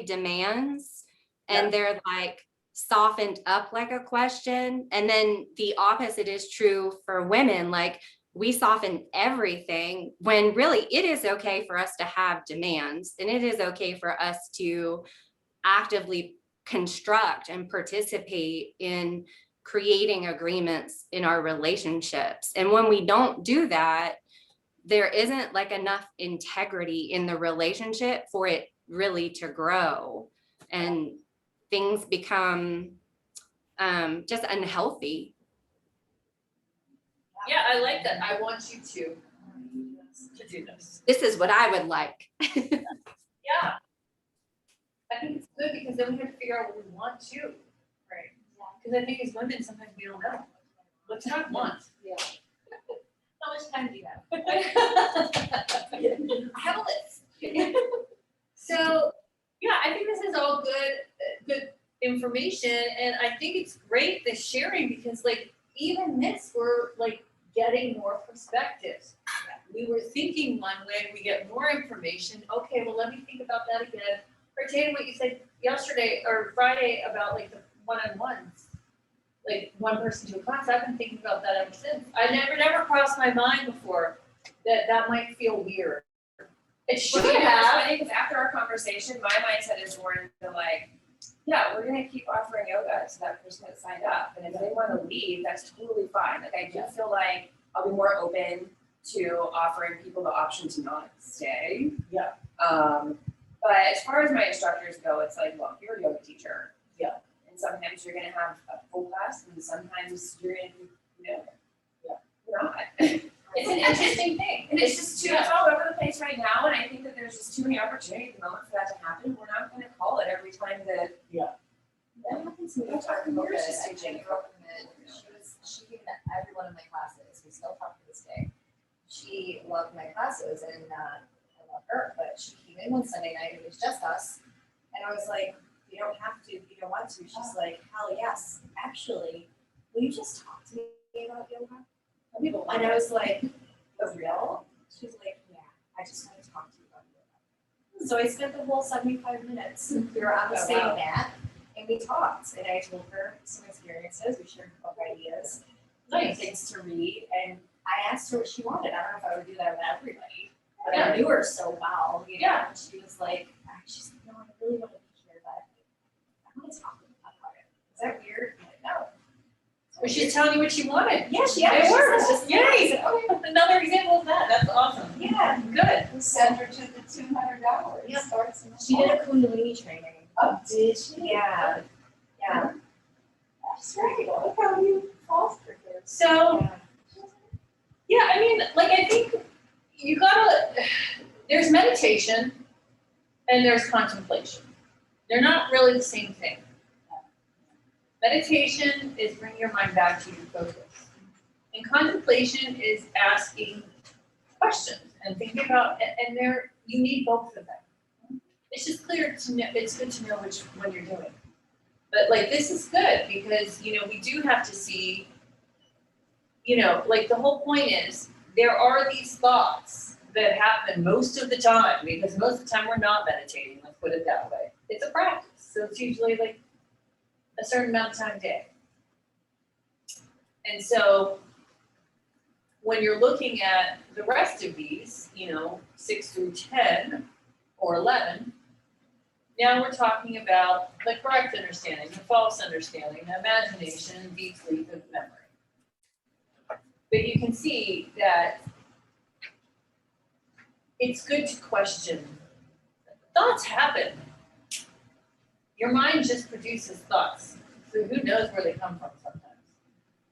demands, and they're like softened up like a question. And then the opposite is true for women. Like we soften everything when really it is okay for us to have demands, and it is okay for us to actively construct and participate in creating agreements in our relationships. And when we don't do that, there isn't like enough integrity in the relationship for it really to grow, and things become just unhealthy. yeah, I like that. I want you to do this. This is what I would like. Yeah. I think it's good because then we have to figure out what we want to. Right. Because I think as women, sometimes we don't know. What's what I want? Yeah. How much time do you have? I have a list. So, yeah, I think this is all good information, and I think it's great this sharing because, like, even this, we're like getting more perspectives. We were thinking one way, we get more information. Okay, well, let me think about that again. Or Tatum, what you said yesterday or Friday about like the one-on-ones, like one person to a class. I've been thinking about that ever since. I never crossed my mind before that might feel weird. It should Well, you know, it's have. funny because after our conversation, my mindset is more into like, yeah, we're gonna keep offering yoga to that person that signed up, and if they want to leave, that's totally fine. Like I do feel like I'll be more open to offering people the option to not stay. Yeah. But as far as my instructors go, it's like, well, you're a yoga teacher. Yeah. And sometimes you're gonna have a full class, and sometimes you're gonna, you're not. It's an interesting thing. And it's just too, it's all over the place right now, and I think that there's just too many opportunities at the moment for that to happen. We're not gonna call it every time that. Yeah. That happens to me. That's our We're career just system. teaching she came to every one of my classes. We still talk to this day. She loved my classes, and I love her, but she came in one Sunday night, it was just us. And I was like, you don't have to, if you don't want to. She's like, hell yes, actually, will you just talk to me about yoga? And I was like, for real? She's like, yeah, I just want to talk to you about yoga. So I spent the whole 75 minutes. We were on the Oh, same wow. mat, and we talked. And I told her some experiences. We shared book ideas, Nice. things to read. And I asked her what she wanted. I don't know if I would do that with everybody, but Yeah. I knew her so well. You know? Yeah. And she was like, she's like, no, I really want to be here, but I want to talk about it. Is that weird? I'm like, no. But she's telling you what she wanted. Yeah, she It actually works. said, just Yay. Okay. Another example of that. That's awesome. Yeah. Good. Send her to the $200. Yeah. Starts in the She did a Kundalini training. Oh, did she? Yeah. Yeah. That's great. Look how you fostered her. So, Yeah. yeah, I mean, like, I think you gotta, there's meditation and there's contemplation. They're not really the same thing. Meditation is bringing your mind back to your focus. And contemplation is asking questions and thinking about, and there, you need both of them. It's just clear to know, it's good to know which one you're doing. But like, this is good because, you know, we do have to see, you know, like the whole point is there are these thoughts that happen most of the time because most of the time we're not meditating, let's put it that way. It's a practice. So it's usually like a certain amount of time a day. And so when you're looking at the rest of these, 6 through 10 or 11, now we're talking about the correct understanding, the false understanding, the imagination, deep sleep, and memory. But you can see that it's good to question. Thoughts happen. Your mind just produces thoughts. So who knows where they come from sometimes.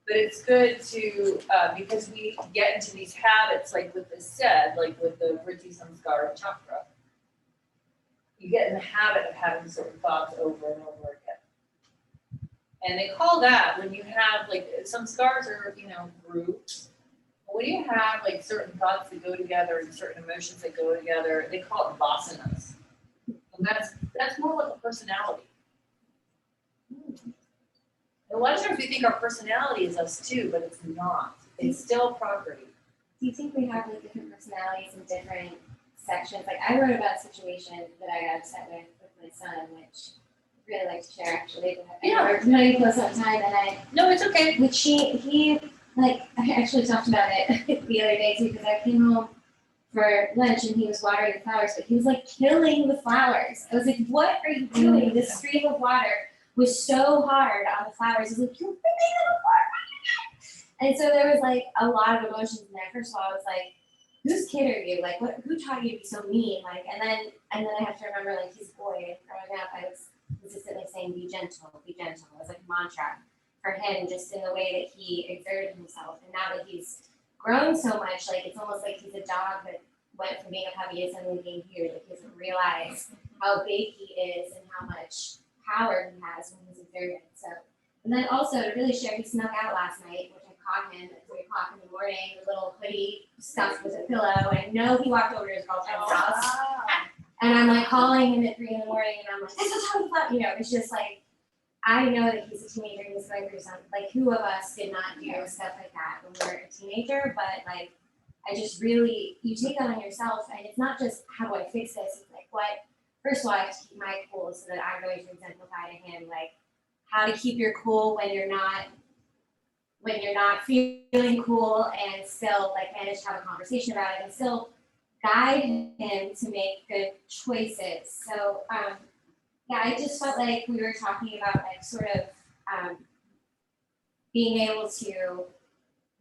But it's good to, because we get into these habits, like with this said, like with the Vritti Samskara chakra, you get in the habit of having certain thoughts over and over again. And they call that when you have, like, some scars are, groups. But when you have, like, certain thoughts that go together and certain emotions that go together, they call it vasanas. And that's more like a personality. And a lot of times we think our personality is us too, but it's not. It's still property. Do you think we have like different personalities in different sections? Like I wrote about a situation that I got upset with my son, which I'd really like to share actually. But we're running close on time, and No, it's okay. which he like I actually talked about it the other day too, because I came home for lunch and he was watering the flowers, but he was like killing the flowers. I was like, what are you doing? This stream of water was so hard on the flowers. He's like, you're making them apart. And so there was like a lot of emotions in there. First of all, I was like, whose kid are you? Like, who taught you to be so mean? Like, and then I have to remember, like, he's a boy. And growing up, I was consistently saying, be gentle, be gentle. It was like a mantra for him, just in the way that he exerted himself. And now that he's grown so much, like, it's almost like he's a dog that went from being a puppy to suddenly being huge. Like, he doesn't realize how big he is and how much power he has when he's exerted. So, and then also to really share, he snuck out last night, which I caught him at 3 o'clock in the morning, the little hoodie stuffed with a pillow, and I know he walked over to his girlfriend's house. And I'm like calling him at 3 in the morning, and I'm like, that's what's wrong with that. It's just like, I know that he's a teenager and he's going through something. Like, who of us did not do stuff like that when we were a teenager? But like, I just really, you take that on yourself, and it's not just how do I fix this? It's like, what? First of all, I have to keep my cool so that I'm going to exemplify to him, like, how to keep your cool when you're not feeling cool, and still like manage to have a conversation about it and still guide him to make good choices. So yeah, I just felt like we were talking about like sort of being able to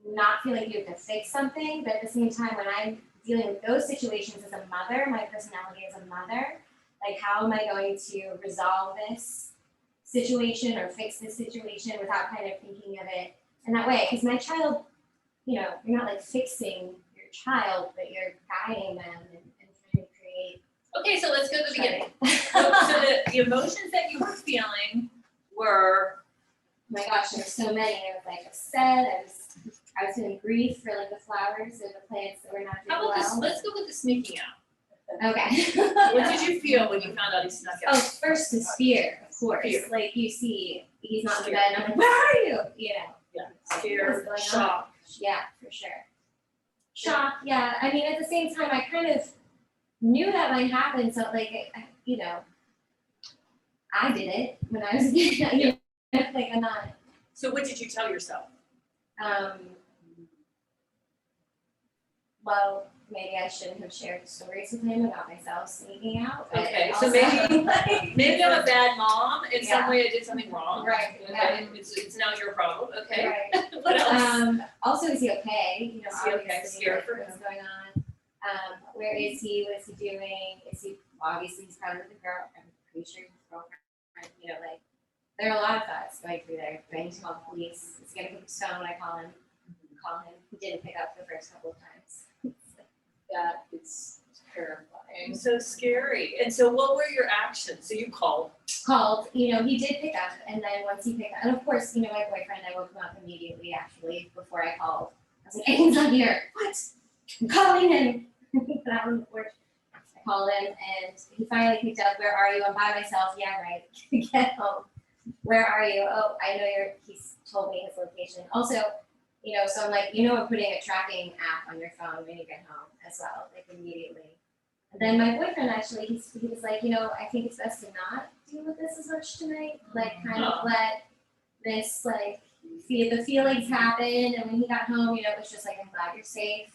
not feel like you have to fix something, but at the same time, when I'm dealing with those situations as a mother, my personality as a mother, like, how am I going to resolve this situation or fix this situation without kind of thinking of it in that way? Because my child, you're not like fixing your child, but you're guiding them and trying to create. Okay, so let's go to the beginning. So the emotions that you were feeling were. Oh my gosh, there's so many. I was like upset. I was feeling grief for like the flowers and the plants that were not doing How about this? well. Let's go with the sneaking out. Okay. What did you feel when you found out he snuck out? Oh, first is fear, of course. Fear. Like, you see, he's not in the bed, and I'm like, where are you? Yeah, fear, What's going on? shock. Yeah, for sure. Shock, yeah. I mean, at the same time, I kind of knew that might happen, so like, I did it when I was a kid. Like, I'm not. So what did you tell yourself? Well, maybe I shouldn't have shared stories with him about myself sneaking out. But Okay, so also, maybe I'm a bad mom. In some Yeah. way I did something wrong. Right, Okay, it's now your problem. Okay. Right. What else? Also, is he okay? Is he okay? Obviously, Scared for what's going on? Where is he? What is he doing? Is he, obviously he's probably with a girl, I'm pretty sure he's his girlfriend, like, there are a lot of thoughts going through there. Do I need to call the police? Is he gonna pick up the phone when I call him? He didn't pick up the first couple of times. That is terrifying. So scary. And so what were your actions? So you called. He did pick up, and then once he picked up, and of course, my boyfriend, I woke him up immediately, actually, before I called. I was like, Aiden's not here. What? I'm calling him. Put out on the porch. I called him, and he finally picked up. Where are you? I'm by myself. Yeah, right. Get home. Where are you? Oh, I know he's told me his location. Also, so I'm like, I'm putting a tracking app on your phone when you get home as well, like immediately. And then my boyfriend actually, he was like, I think it's best to not deal with this as much tonight. Like, kind of let this, like, the feelings happened, and when he got home, you know, it was just like, I'm glad you're safe,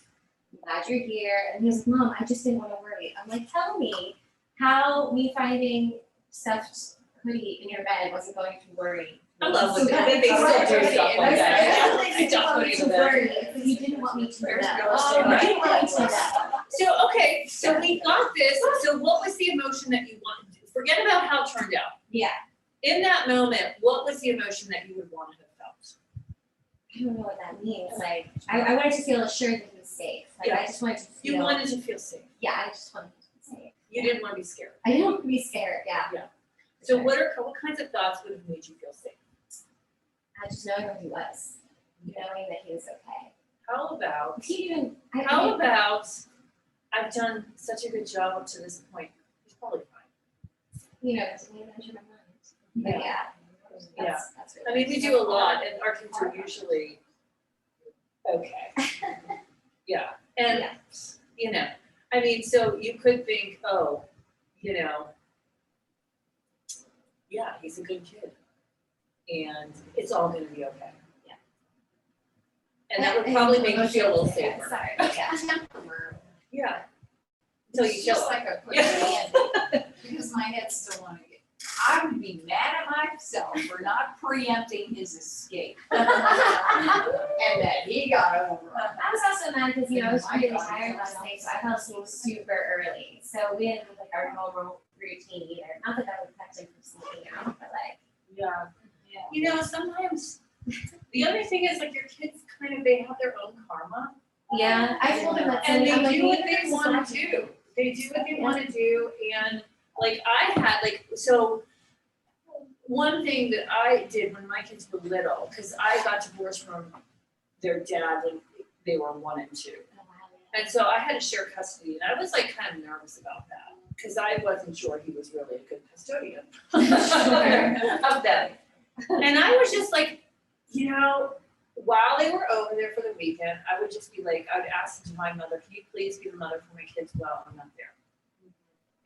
I'm glad you're here, and he was, Mom, I just didn't wanna worry. I'm like, tell me how me finding stuffed hoodie in your bed wasn't going to worry. I love when So they still do that's stuff right. like that. I I don't want me to believe worry, because you didn't want me to know. There's real You estate. didn't want me to know. So, okay, so we got this, so what was the emotion that you wanted, forget about how it turned out. Yeah. In that moment, what was the emotion that you would want to have felt? I don't know what that means, like, I wanted to feel assured that he was safe, like, I just wanted to feel. You wanted to feel safe, Yeah, I just wanted to be safe. you didn't want to be scared. I didn't want to be scared, yeah. So what kinds of thoughts would have made you feel safe? Just knowing where he was, knowing that he was okay. How about, He even, how about, I've done such a good job up to this point, he's probably fine. you know, to me, measure my mind. But yeah. Yeah. That's I really. mean, we do a lot, and our kids are usually okay. Yeah, and, Yeah. you know, I mean, so you could think, oh, you know, yeah, he's a good kid, and it's all gonna be okay. Yeah. And that would probably make you feel a little Yeah, safer. sorry, yeah. Yeah. Until you It's kill just it. like a quick Yeah. hand, because my head's still on it. I would be mad at myself for not preempting his escape. And that he got over it. I was also mad because, you know, I was My really God. tired last night, so I fell asleep super early. So we didn't have like our normal routine either. Not that that would affect him from sleeping out, but like, Yeah. Yeah. You know, sometimes, the other thing is like your kids kind of, they have their own karma. yeah, I told him that. And Sunday. I'm they like, do what "You they need to wanna stop." do. They do what they wanna do, and like I had, like, so one thing that I did when my kids were little, cause I got divorced from their dad when they were 1 and 2. And so I had to share custody, and I was like kind of nervous about that, cause I wasn't sure he was really a good custodian of them. And I was just like, you know, while they were over there for the weekend, I would just be like, I would ask the divine mother, can you please be the mother for my kids while I'm not there?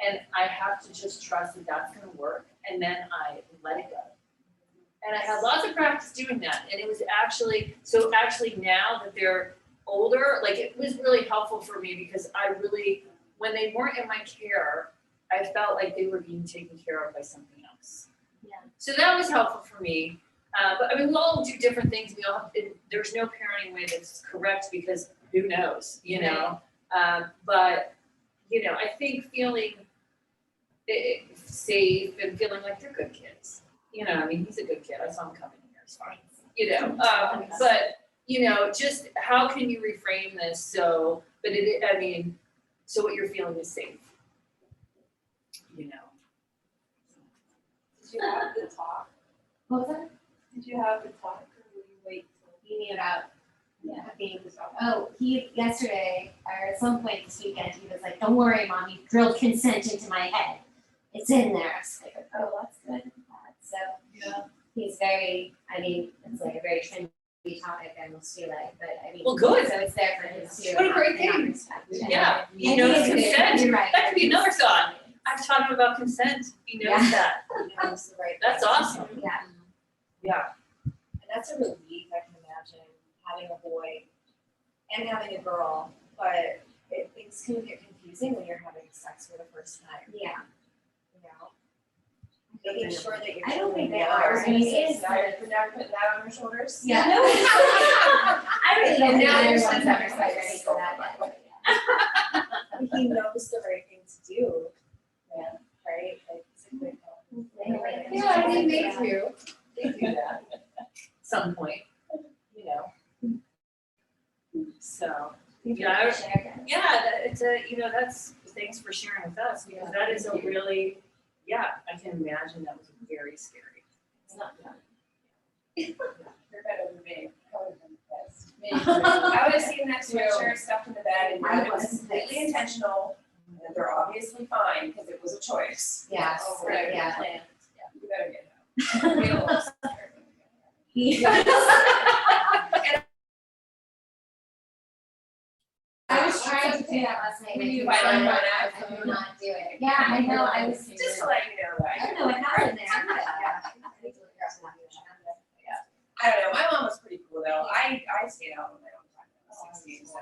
And I have to just trust that that's gonna work, and then I let it go. And I had lots of practice doing that, and it was actually now that they're older, like it was really helpful for me because I really, when they weren't in my care, I felt like they were being taken care of by something else. Yeah. So that was helpful for me. But I mean, we all do different things. We all, there's no parenting way that's correct because who knows, you know? But, you know, I think feeling safe and feeling like they're good kids. You know, I mean, he's a good kid. I saw him coming here, it's fine. You know, but, you know, just how can you reframe this so, but I mean, so what you're feeling is safe. You know? Did you have the talk? What was that? Did you have the talk or will you wait till? You mean about Yeah. being, oh, he, yesterday, or at some point this weekend, he was like, don't worry, Mom, you drilled consent into my head. It's in there. I was like, oh, that's good. So, Yeah. he's very, I mean, it's like a very trendy topic, I almost feel like, but I mean. Well, good. So it's there for him to. What a great not thing. respect it. Yeah, I you know, think it's- consent. You're right. That could be another thought. I've taught him about consent. He knows Yeah. that. That's the right. That's thing to awesome. do. Yeah. Yeah. And that's a relief, I can imagine, having a boy and having a girl, but things can get confusing when you're having sex for the first time, Yeah. you know? Making sure that you're. I don't think they Yeah, are. I was I gonna mean, say, it is now you're putting that on your shoulders. Yeah. I really don't And think now you're everyone's saying ever quite ready for that yet. He knows the right thing to do, yeah, right? Like, it's a good help. Yeah, I think they do. They do that at some point, you know. So, yeah, it's a, you know, that's, thanks for sharing with us, because that is a really, yeah, I can imagine that was very scary. It's not fun. You're better than me. I would have been pissed. I would have seen that sweatshirt stuffed in the bed and I known it was was completely pissed. intentional, and they're obviously fine, because it was a choice. Yes, Oh, right, yeah. planned. Yeah, you better get out. We all start. I was trying to do that last night. When you I could finally not- found out. I could not do it. Yeah, I know, I was. Just to let you know, I right? don't know what happened there. I don't know, my mom was pretty cool though, I stayed out on my own time when I was 16, so.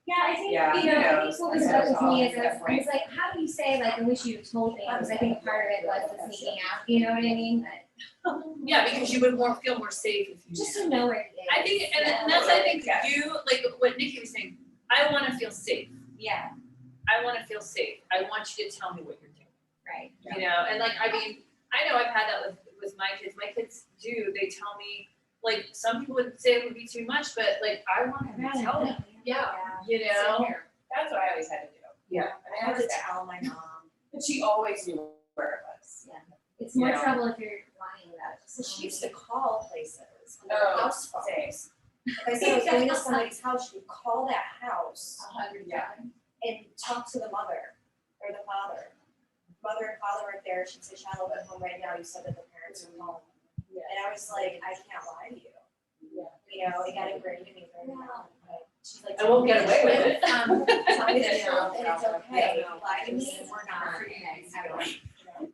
Yeah, I think, Yeah, you know, I yeah, think what was that's stuck with all me is at that I was like, how do you say like, I wish you had told me, because I think part of it was the sneaking out, you know what I mean? Yeah, because you would feel more safe if you Just knew. to know where it is. I think, and that's, I think you, like what Nikki was saying, I wanna feel safe. Yeah, I wanna feel safe. I want you to tell me what you're doing. right. You know, and like, I mean, I know I've had that with my kids. My kids do, they tell me, like, some people would say it would be too much, but like, I want them to tell me, Yeah. you know? That's what I always had to do. Yeah. I had to tell my mom, but she always knew where it was. It's more Yeah. trouble if you're lying about it. So she used to call places on Oh, their house same. phones. If I said I was going to somebody's house, she would call that house 100 Yeah. times. and talk to the mother or the father. Mother and father weren't there, she'd say, Shiloh, I'm home right now, you said that the parents were home. Yeah. And I was like, I can't lie to you. Yeah. You know, it got ingrained in me very young, but she's like. I won't get away with it. Tell me the Yeah. truth and it's okay, Yeah. lie to me, we're not.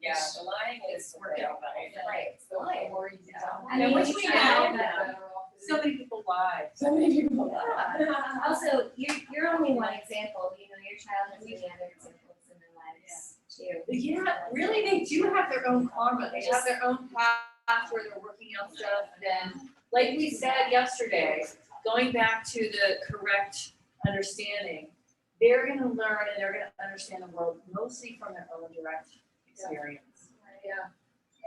Yeah, the lying is working out, Right, it's the lying. Or you tell. I Yeah, mean, which you we try, know. but So many people lie. So many people. also, you're only one example, you know, your child has many other examples in their lives too. Yeah, really, they do have their own karma. They have their own path where they're working out stuff. And like we said yesterday, going back to the correct understanding, they're gonna learn and they're gonna understand the world mostly from their own direct experience. Yeah.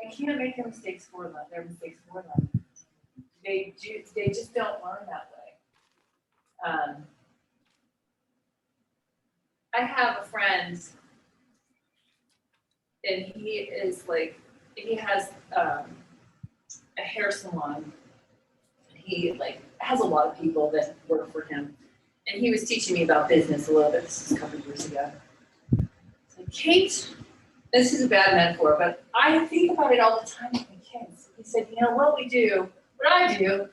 You can't make their mistakes for them, They just don't learn that way. I have a friend, and he is like, he has a hair salon. He like has a lot of people that work for him, and he was teaching me about business a little bit. This is a couple of years ago. So, Kate, this is a bad metaphor, but I think about it all the time with my kids. He said, you know what I do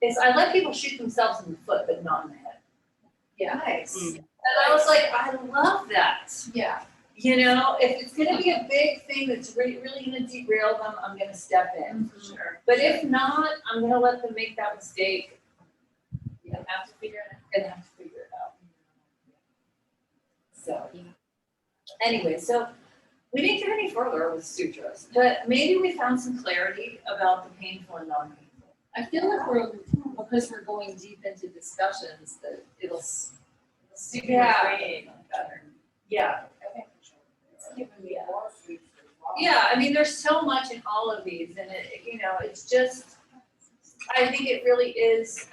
is I let people shoot themselves in the foot, but not in the head. Yeah. Nice. And I was like, I love that. Yeah. You know, if it's gonna be a big thing that's really gonna derail them, I'm gonna step in. Sure. But if not, I'm gonna let them make that mistake Yeah. and have to figure it out. So, anyway, so we didn't get any further with sutras, but maybe we found some clarity about the painful and non-painful. I feel like because we're going deep into discussions, that it'll super Yeah. freeing better. Yeah. It's giving me more food for thought. Yeah, I mean, there's so much in all of these, and it, you know, it's just, I think it really is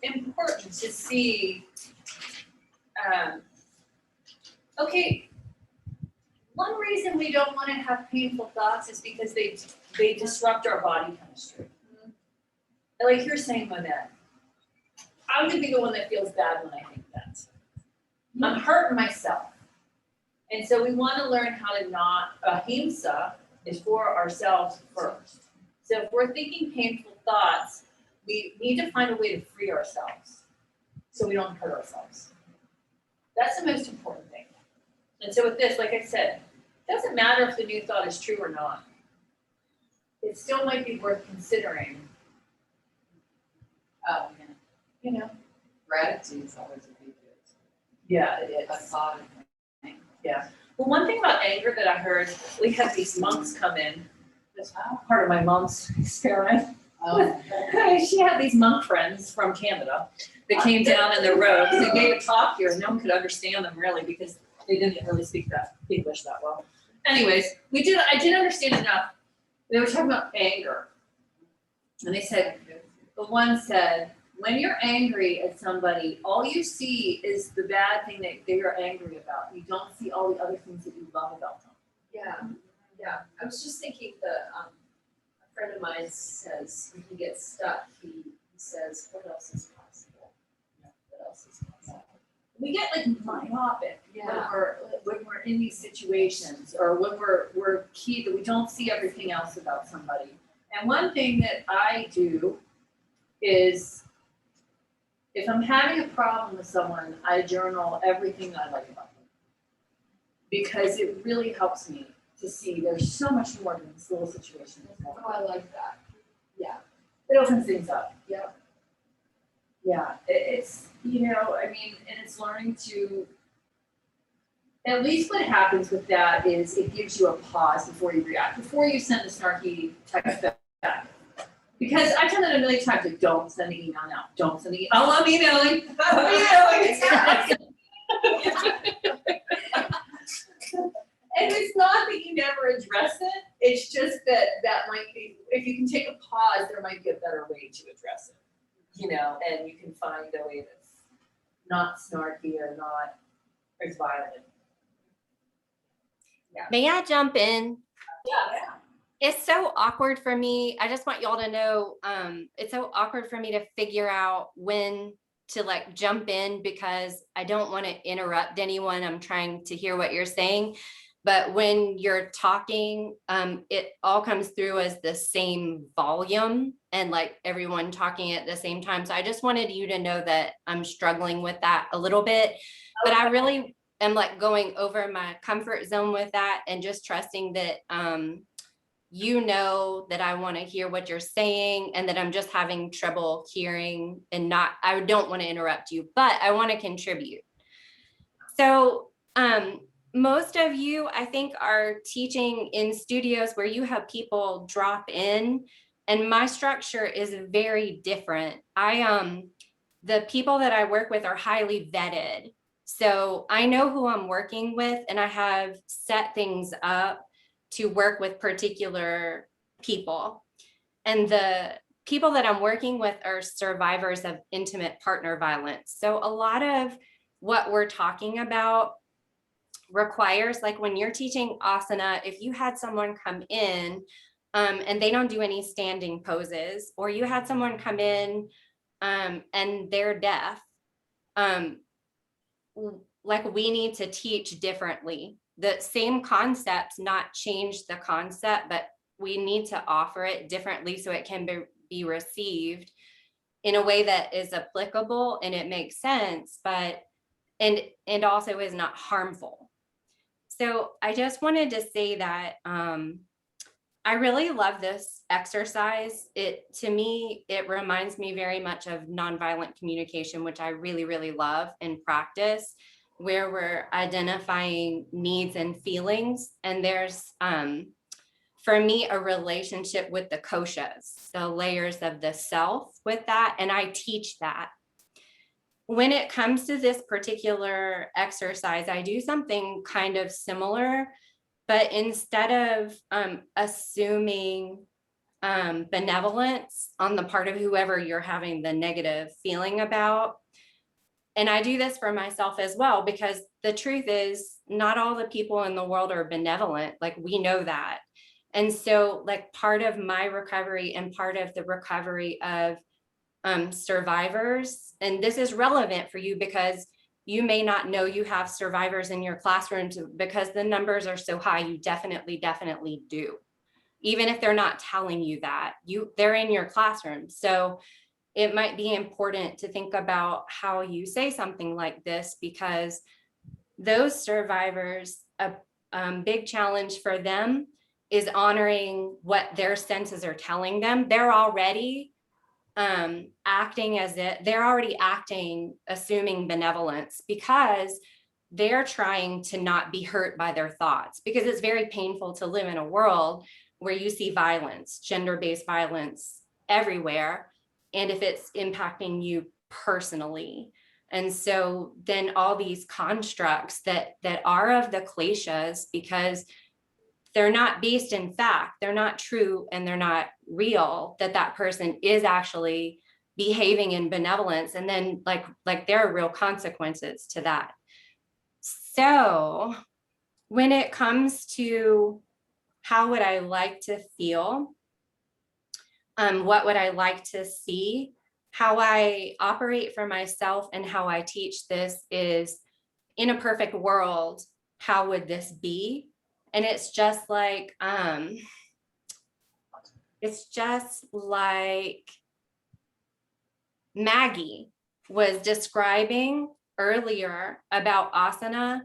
important to see, okay, one reason we don't want to have painful thoughts is because they disrupt our body chemistry. Like you're saying, Monette, I'm gonna be the one that feels bad when I think that. I'm hurting myself. And so we want to learn how to not, ahimsa is for ourselves first. So if we're thinking painful thoughts, we need to find a way to free ourselves so we don't hurt ourselves. That's the most important thing. And so with this, like I said, it doesn't matter if the new thought is true or not. It still might be worth considering, Oh, yeah. you know? Gratitude is always a big deal. Yeah, it A is. thought. Well, one thing about anger that I heard, we had these monks come in. That's part of my mom's experiment. Oh, She had these monk friends from Canada that came down in their robes and gave a talk here, and no one could understand them really because they didn't really speak that English that well. Anyways, I did understand enough. They were talking about anger. And they said, the one said, when you're angry at somebody, all you see is the bad thing that they are angry about. You don't see all the other things that you love about them. yeah. I was just thinking that a friend of mine says when he gets stuck, he says, what else is possible? What else is possible? We get like myopic Yeah. when we're in these situations, or when we're key that we don't see everything else about somebody. And one thing that I do is, if I'm having a problem with someone, I journal everything I like about them. Because it really helps me to see there's so much more than this little situation. Oh, I like that. It opens things up, yeah. Yeah, it's, I mean, and it's learning to, at least what happens with that is it gives you a pause before you react, before you send a snarky text back. Because I've done that a million times, like, don't send the email now, don't send the email, I'm emailing, And it's not that you never address it, it's just that might be, if you can take a pause, there might be a better way to address it. And you can find a way that's not snarky or not as violent. May I jump in? Yeah. It's so awkward for me. I just want y'all to know, it's so awkward for me to figure out when to like jump in because I don't want to interrupt anyone. I'm trying to hear what you're saying. But when you're talking, it all comes through as the same volume and like everyone talking at the same time. So I just wanted you to know that I'm struggling with that a little bit, but I really am like going over my comfort zone with that and just trusting that, that I want to hear what you're saying and that I'm just having trouble hearing and I don't want to interrupt you, but I want to contribute. So, most of you, I think, are teaching in studios where you have people drop in, and my structure is very different. The people that I work with are highly vetted. So I know who I'm working with, and I have set things up to work with particular people. And the people that I'm working with are survivors of intimate partner violence. So a lot of what we're talking about requires, like when you're teaching asana, if you had someone come in and they don't do any standing poses, or you had someone come in and they're deaf, like we need to teach differently. The same concepts, not change the concept, but we need to offer it differently so it can be received in a way that is applicable and it makes sense, but and also is not harmful. So I just wanted to say that I really love this exercise. To me, it reminds me very much of nonviolent communication, which I really, really love and practice, where we're identifying needs and feelings. And there's, for me, a relationship with the koshas, the layers of the self with that. And I teach that. When it comes to this particular exercise, I do something kind of similar, but instead of assuming benevolence on the part of whoever you're having the negative feeling about, and I do this for myself as well, because the truth is not all the people in the world are benevolent. Like we know that. And so like part of my recovery and part of the recovery of survivors, and this is relevant for you because you may not know you have survivors in your classrooms because the numbers are so high. You definitely do. Even if they're not telling you that, they're in your classroom. So it might be important to think about how you say something like this, because those survivors, a big challenge for them is honoring what their senses are telling them. They're already acting they're already acting, assuming benevolence, because they're trying to not be hurt by their thoughts, because it's very painful to live in a world where you see violence, gender-based violence everywhere, and if it's impacting you personally. And so then all these constructs that are of the kleshas, because they're not based in fact, they're not true, and they're not real, that person is actually behaving in benevolence, and then like there are real consequences to that. So when it comes to how would I like to feel, what would I like to see, how I operate for myself and how I teach this is, in a perfect world, how would this be? And it's just like Maggie was describing earlier about asana.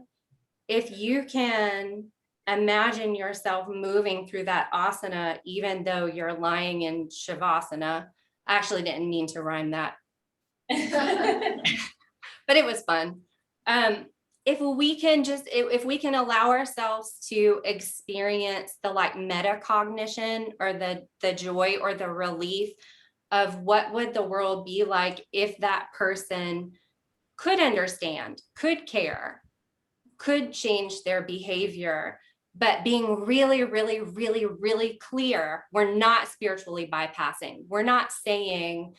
If you can imagine yourself moving through that asana, even though you're lying in Shavasana. I actually didn't mean to rhyme that, but it was fun. If we can allow ourselves to experience the like metacognition or the joy or the relief of what would the world be like if that person could understand, could care, could change their behavior, but being really, really, really, really clear, we're not spiritually bypassing. We're not saying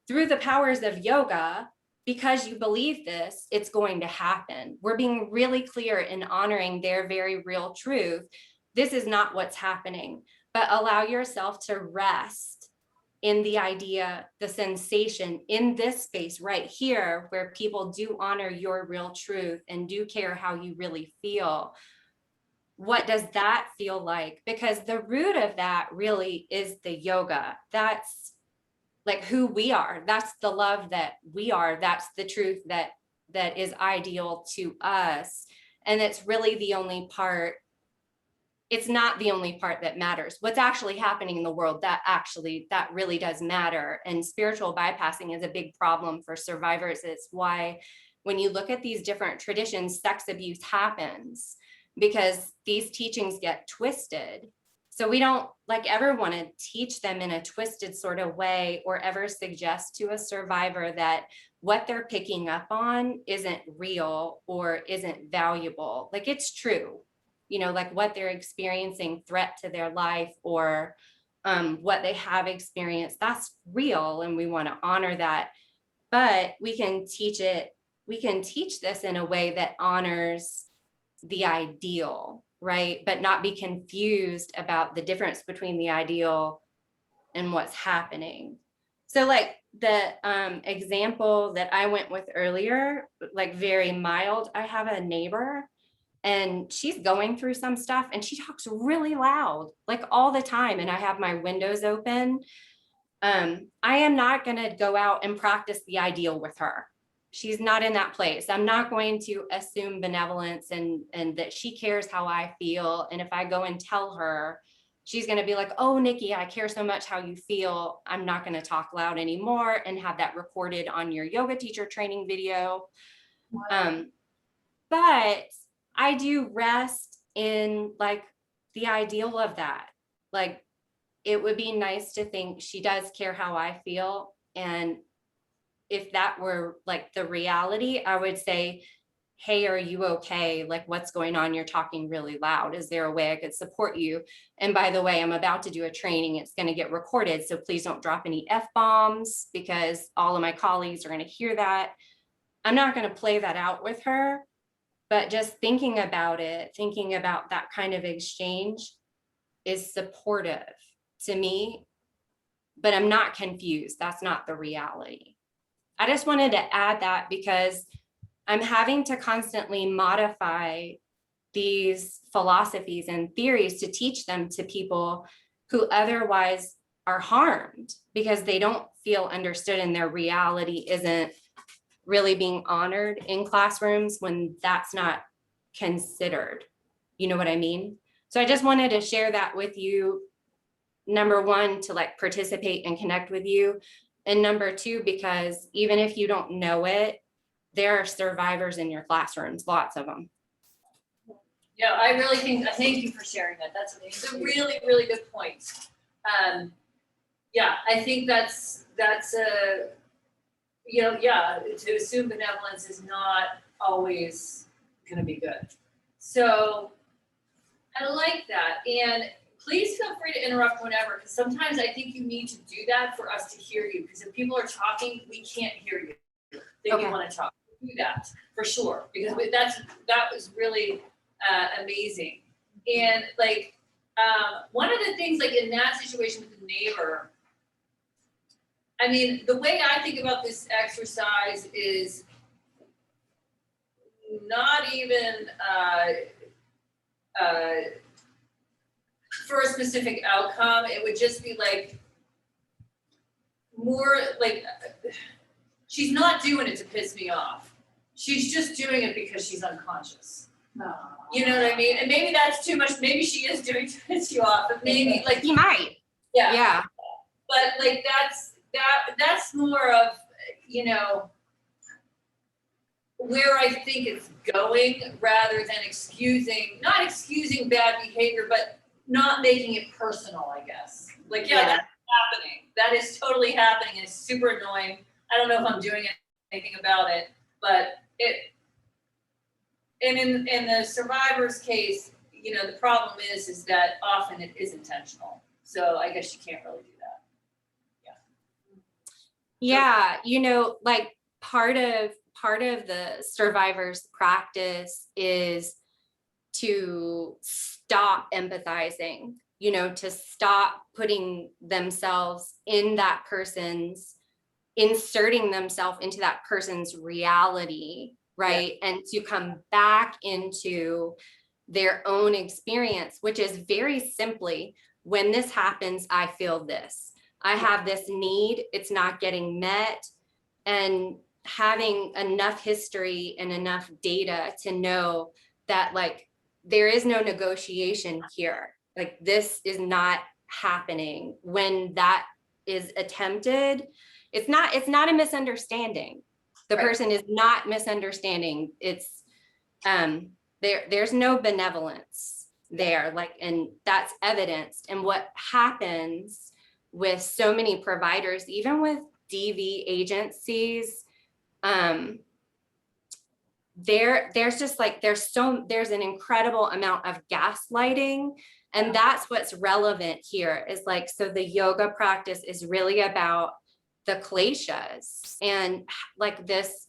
through the powers of yoga, because you believe this, it's going to happen. We're being really clear in honoring their very real truth. This is not what's happening, but allow yourself to rest in the idea, the sensation in this space right here, where people do honor your real truth and do care how you really feel. What does that feel like? Because the root of that really is the yoga. That's like who we are. That's the love that we are. That's the truth that is ideal to us. And it's really the only part. It's not the only part that matters. What's actually happening in the world, that really does matter. And spiritual bypassing is a big problem for survivors. It's why when you look at these different traditions, sex abuse happens because these teachings get twisted. So we don't ever want to teach them in a twisted sort of way or ever suggest to a survivor that what they're picking up on isn't real or isn't valuable. Like it's true. Like what they're experiencing threat to their life or what they have experienced, that's real. And we want to honor that, but we can teach this in a way that honors the ideal, right? But not be confused about the difference between the ideal and what's happening. So like the example that I went with earlier, like very mild, I have a neighbor and she's going through some stuff and she talks really loud, like all the time. And I have my windows open. I am not going to go out and practice the ideal with her. She's not in that place. I'm not going to assume benevolence and that she cares how I feel. And if I go and tell her, she's going to be like, oh, Nikki, I care so much how you feel. I'm not going to talk loud anymore and have that recorded on your yoga teacher training video. But I do rest in like the ideal of that. Like it would be nice to think she does care how I feel. And if that were like the reality, I would say, hey, are you okay? Like what's going on? You're talking really loud. Is there a way I could support you? And by the way, I'm about to do a training. It's going to get recorded. So please don't drop any F-bombs because all of my colleagues are going to hear that. I'm not going to play that out with her. But just thinking about that kind of exchange is supportive to me, but I'm not confused. That's not the reality. I just wanted to add that because I'm having to constantly modify these philosophies and theories to teach them to people who otherwise are harmed because they don't feel understood and their reality isn't really being honored in classrooms when that's not considered. You know what I mean? So I just wanted to share that with you. Number one, to like participate and connect with you. And number two, because even if you don't know it, there are survivors in your classrooms, lots of them. Yeah, I really think, thank you for sharing that. That's amazing. It's a really, really good point. Yeah, I think that's a, to assume benevolence is not always gonna be good. So I like that. And please feel free to interrupt whenever, because sometimes I think you need to do that for us to hear you. Because if people are talking, we can't hear you. They Okay. want to talk. Do that for sure, because that was really amazing. And like one of the things like in that situation with the neighbor, I mean, the way I think about this exercise is not even for a specific outcome. It would just be like more like she's not doing it to piss me off. She's just doing it because she's unconscious. You know what I mean? And maybe that's too much, maybe she is doing too much you off, but maybe like, You might. yeah. Yeah. But like that's more of, you know, where I think it's going rather than not excusing bad behavior, but not making it personal, I guess. Like, yeah, that's happening. That is totally happening and it's super annoying. I don't know if I'm doing anything about it, but and in the survivor's case, you know, the problem is that often it is intentional. So I guess you can't really do that. Yeah, you know, like part of the survivor's practice is to stop empathizing, you know, to stop putting themselves in that person's, inserting themselves into that person's reality, right? And to come back into their own experience, which is very simply, when this happens, I feel this. I have this need, it's not getting met, and having enough history and enough data to know that like there is no negotiation here. Like this is not happening. When that is attempted, it's not a misunderstanding. The person is not misunderstanding. It's there's no benevolence there, like, and that's evidenced. And what happens with so many providers, even with DV agencies, there's just like there's an incredible amount of gaslighting, and that's what's relevant here is like, so the yoga practice is really about the kleshas and like this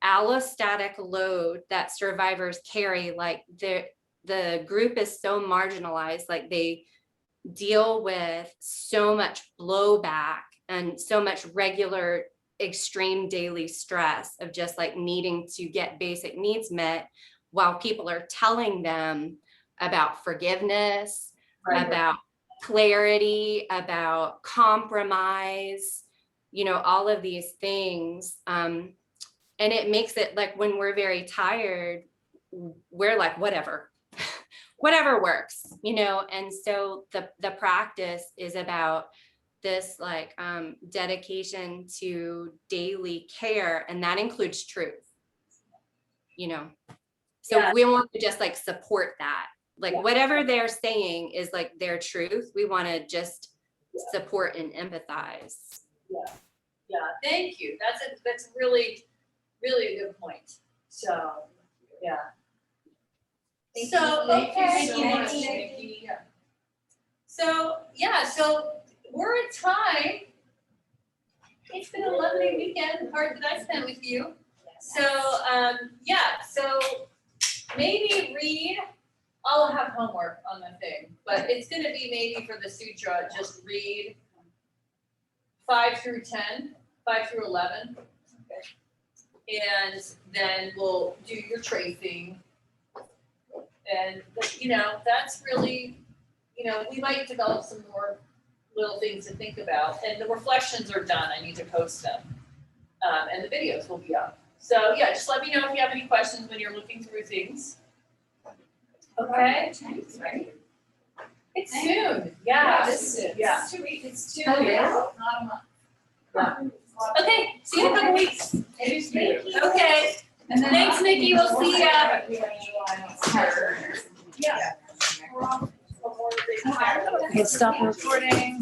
allostatic load that survivors carry. Like the group is so marginalized, like they deal with so much blowback and so much regular extreme daily stress of just like needing to get basic needs met, while people are telling them about forgiveness, about clarity, about compromise, you know, all of these things. And it makes it like when we're very tired, we're like, whatever works, you know? And so the practice is about this like dedication to daily care, and that includes truth, you know? So we want to just like support that, like whatever they're saying is like their truth. We want to just support and empathize. Yeah, thank you. That's really, really a good point. So, yeah. So, okay. Thank you so much, Nikki. So, yeah, so we're at time. It's been a lovely weekend, the part that I spent with you. So, so maybe read, I'll have homework on the thing, but it's gonna be maybe for the sutra, just read 5 through 10, 5 through 11. And then we'll do your tracing. And, you know, that's really, you know, we might develop some more little things to think about. And the reflections are done. I need to post them. And the videos will be up. So, yeah, just let me know if you have any questions when you're looking through things. Okay? Thanks, right? It's soon. Yeah. It's 2 weeks. It's 2 Oh, weeks. yeah? Not a month. Yeah. Okay, see you in a couple weeks. Thank you. Okay. And then Thanks, Nikki. We'll see ya. Yeah. Okay, stop recording.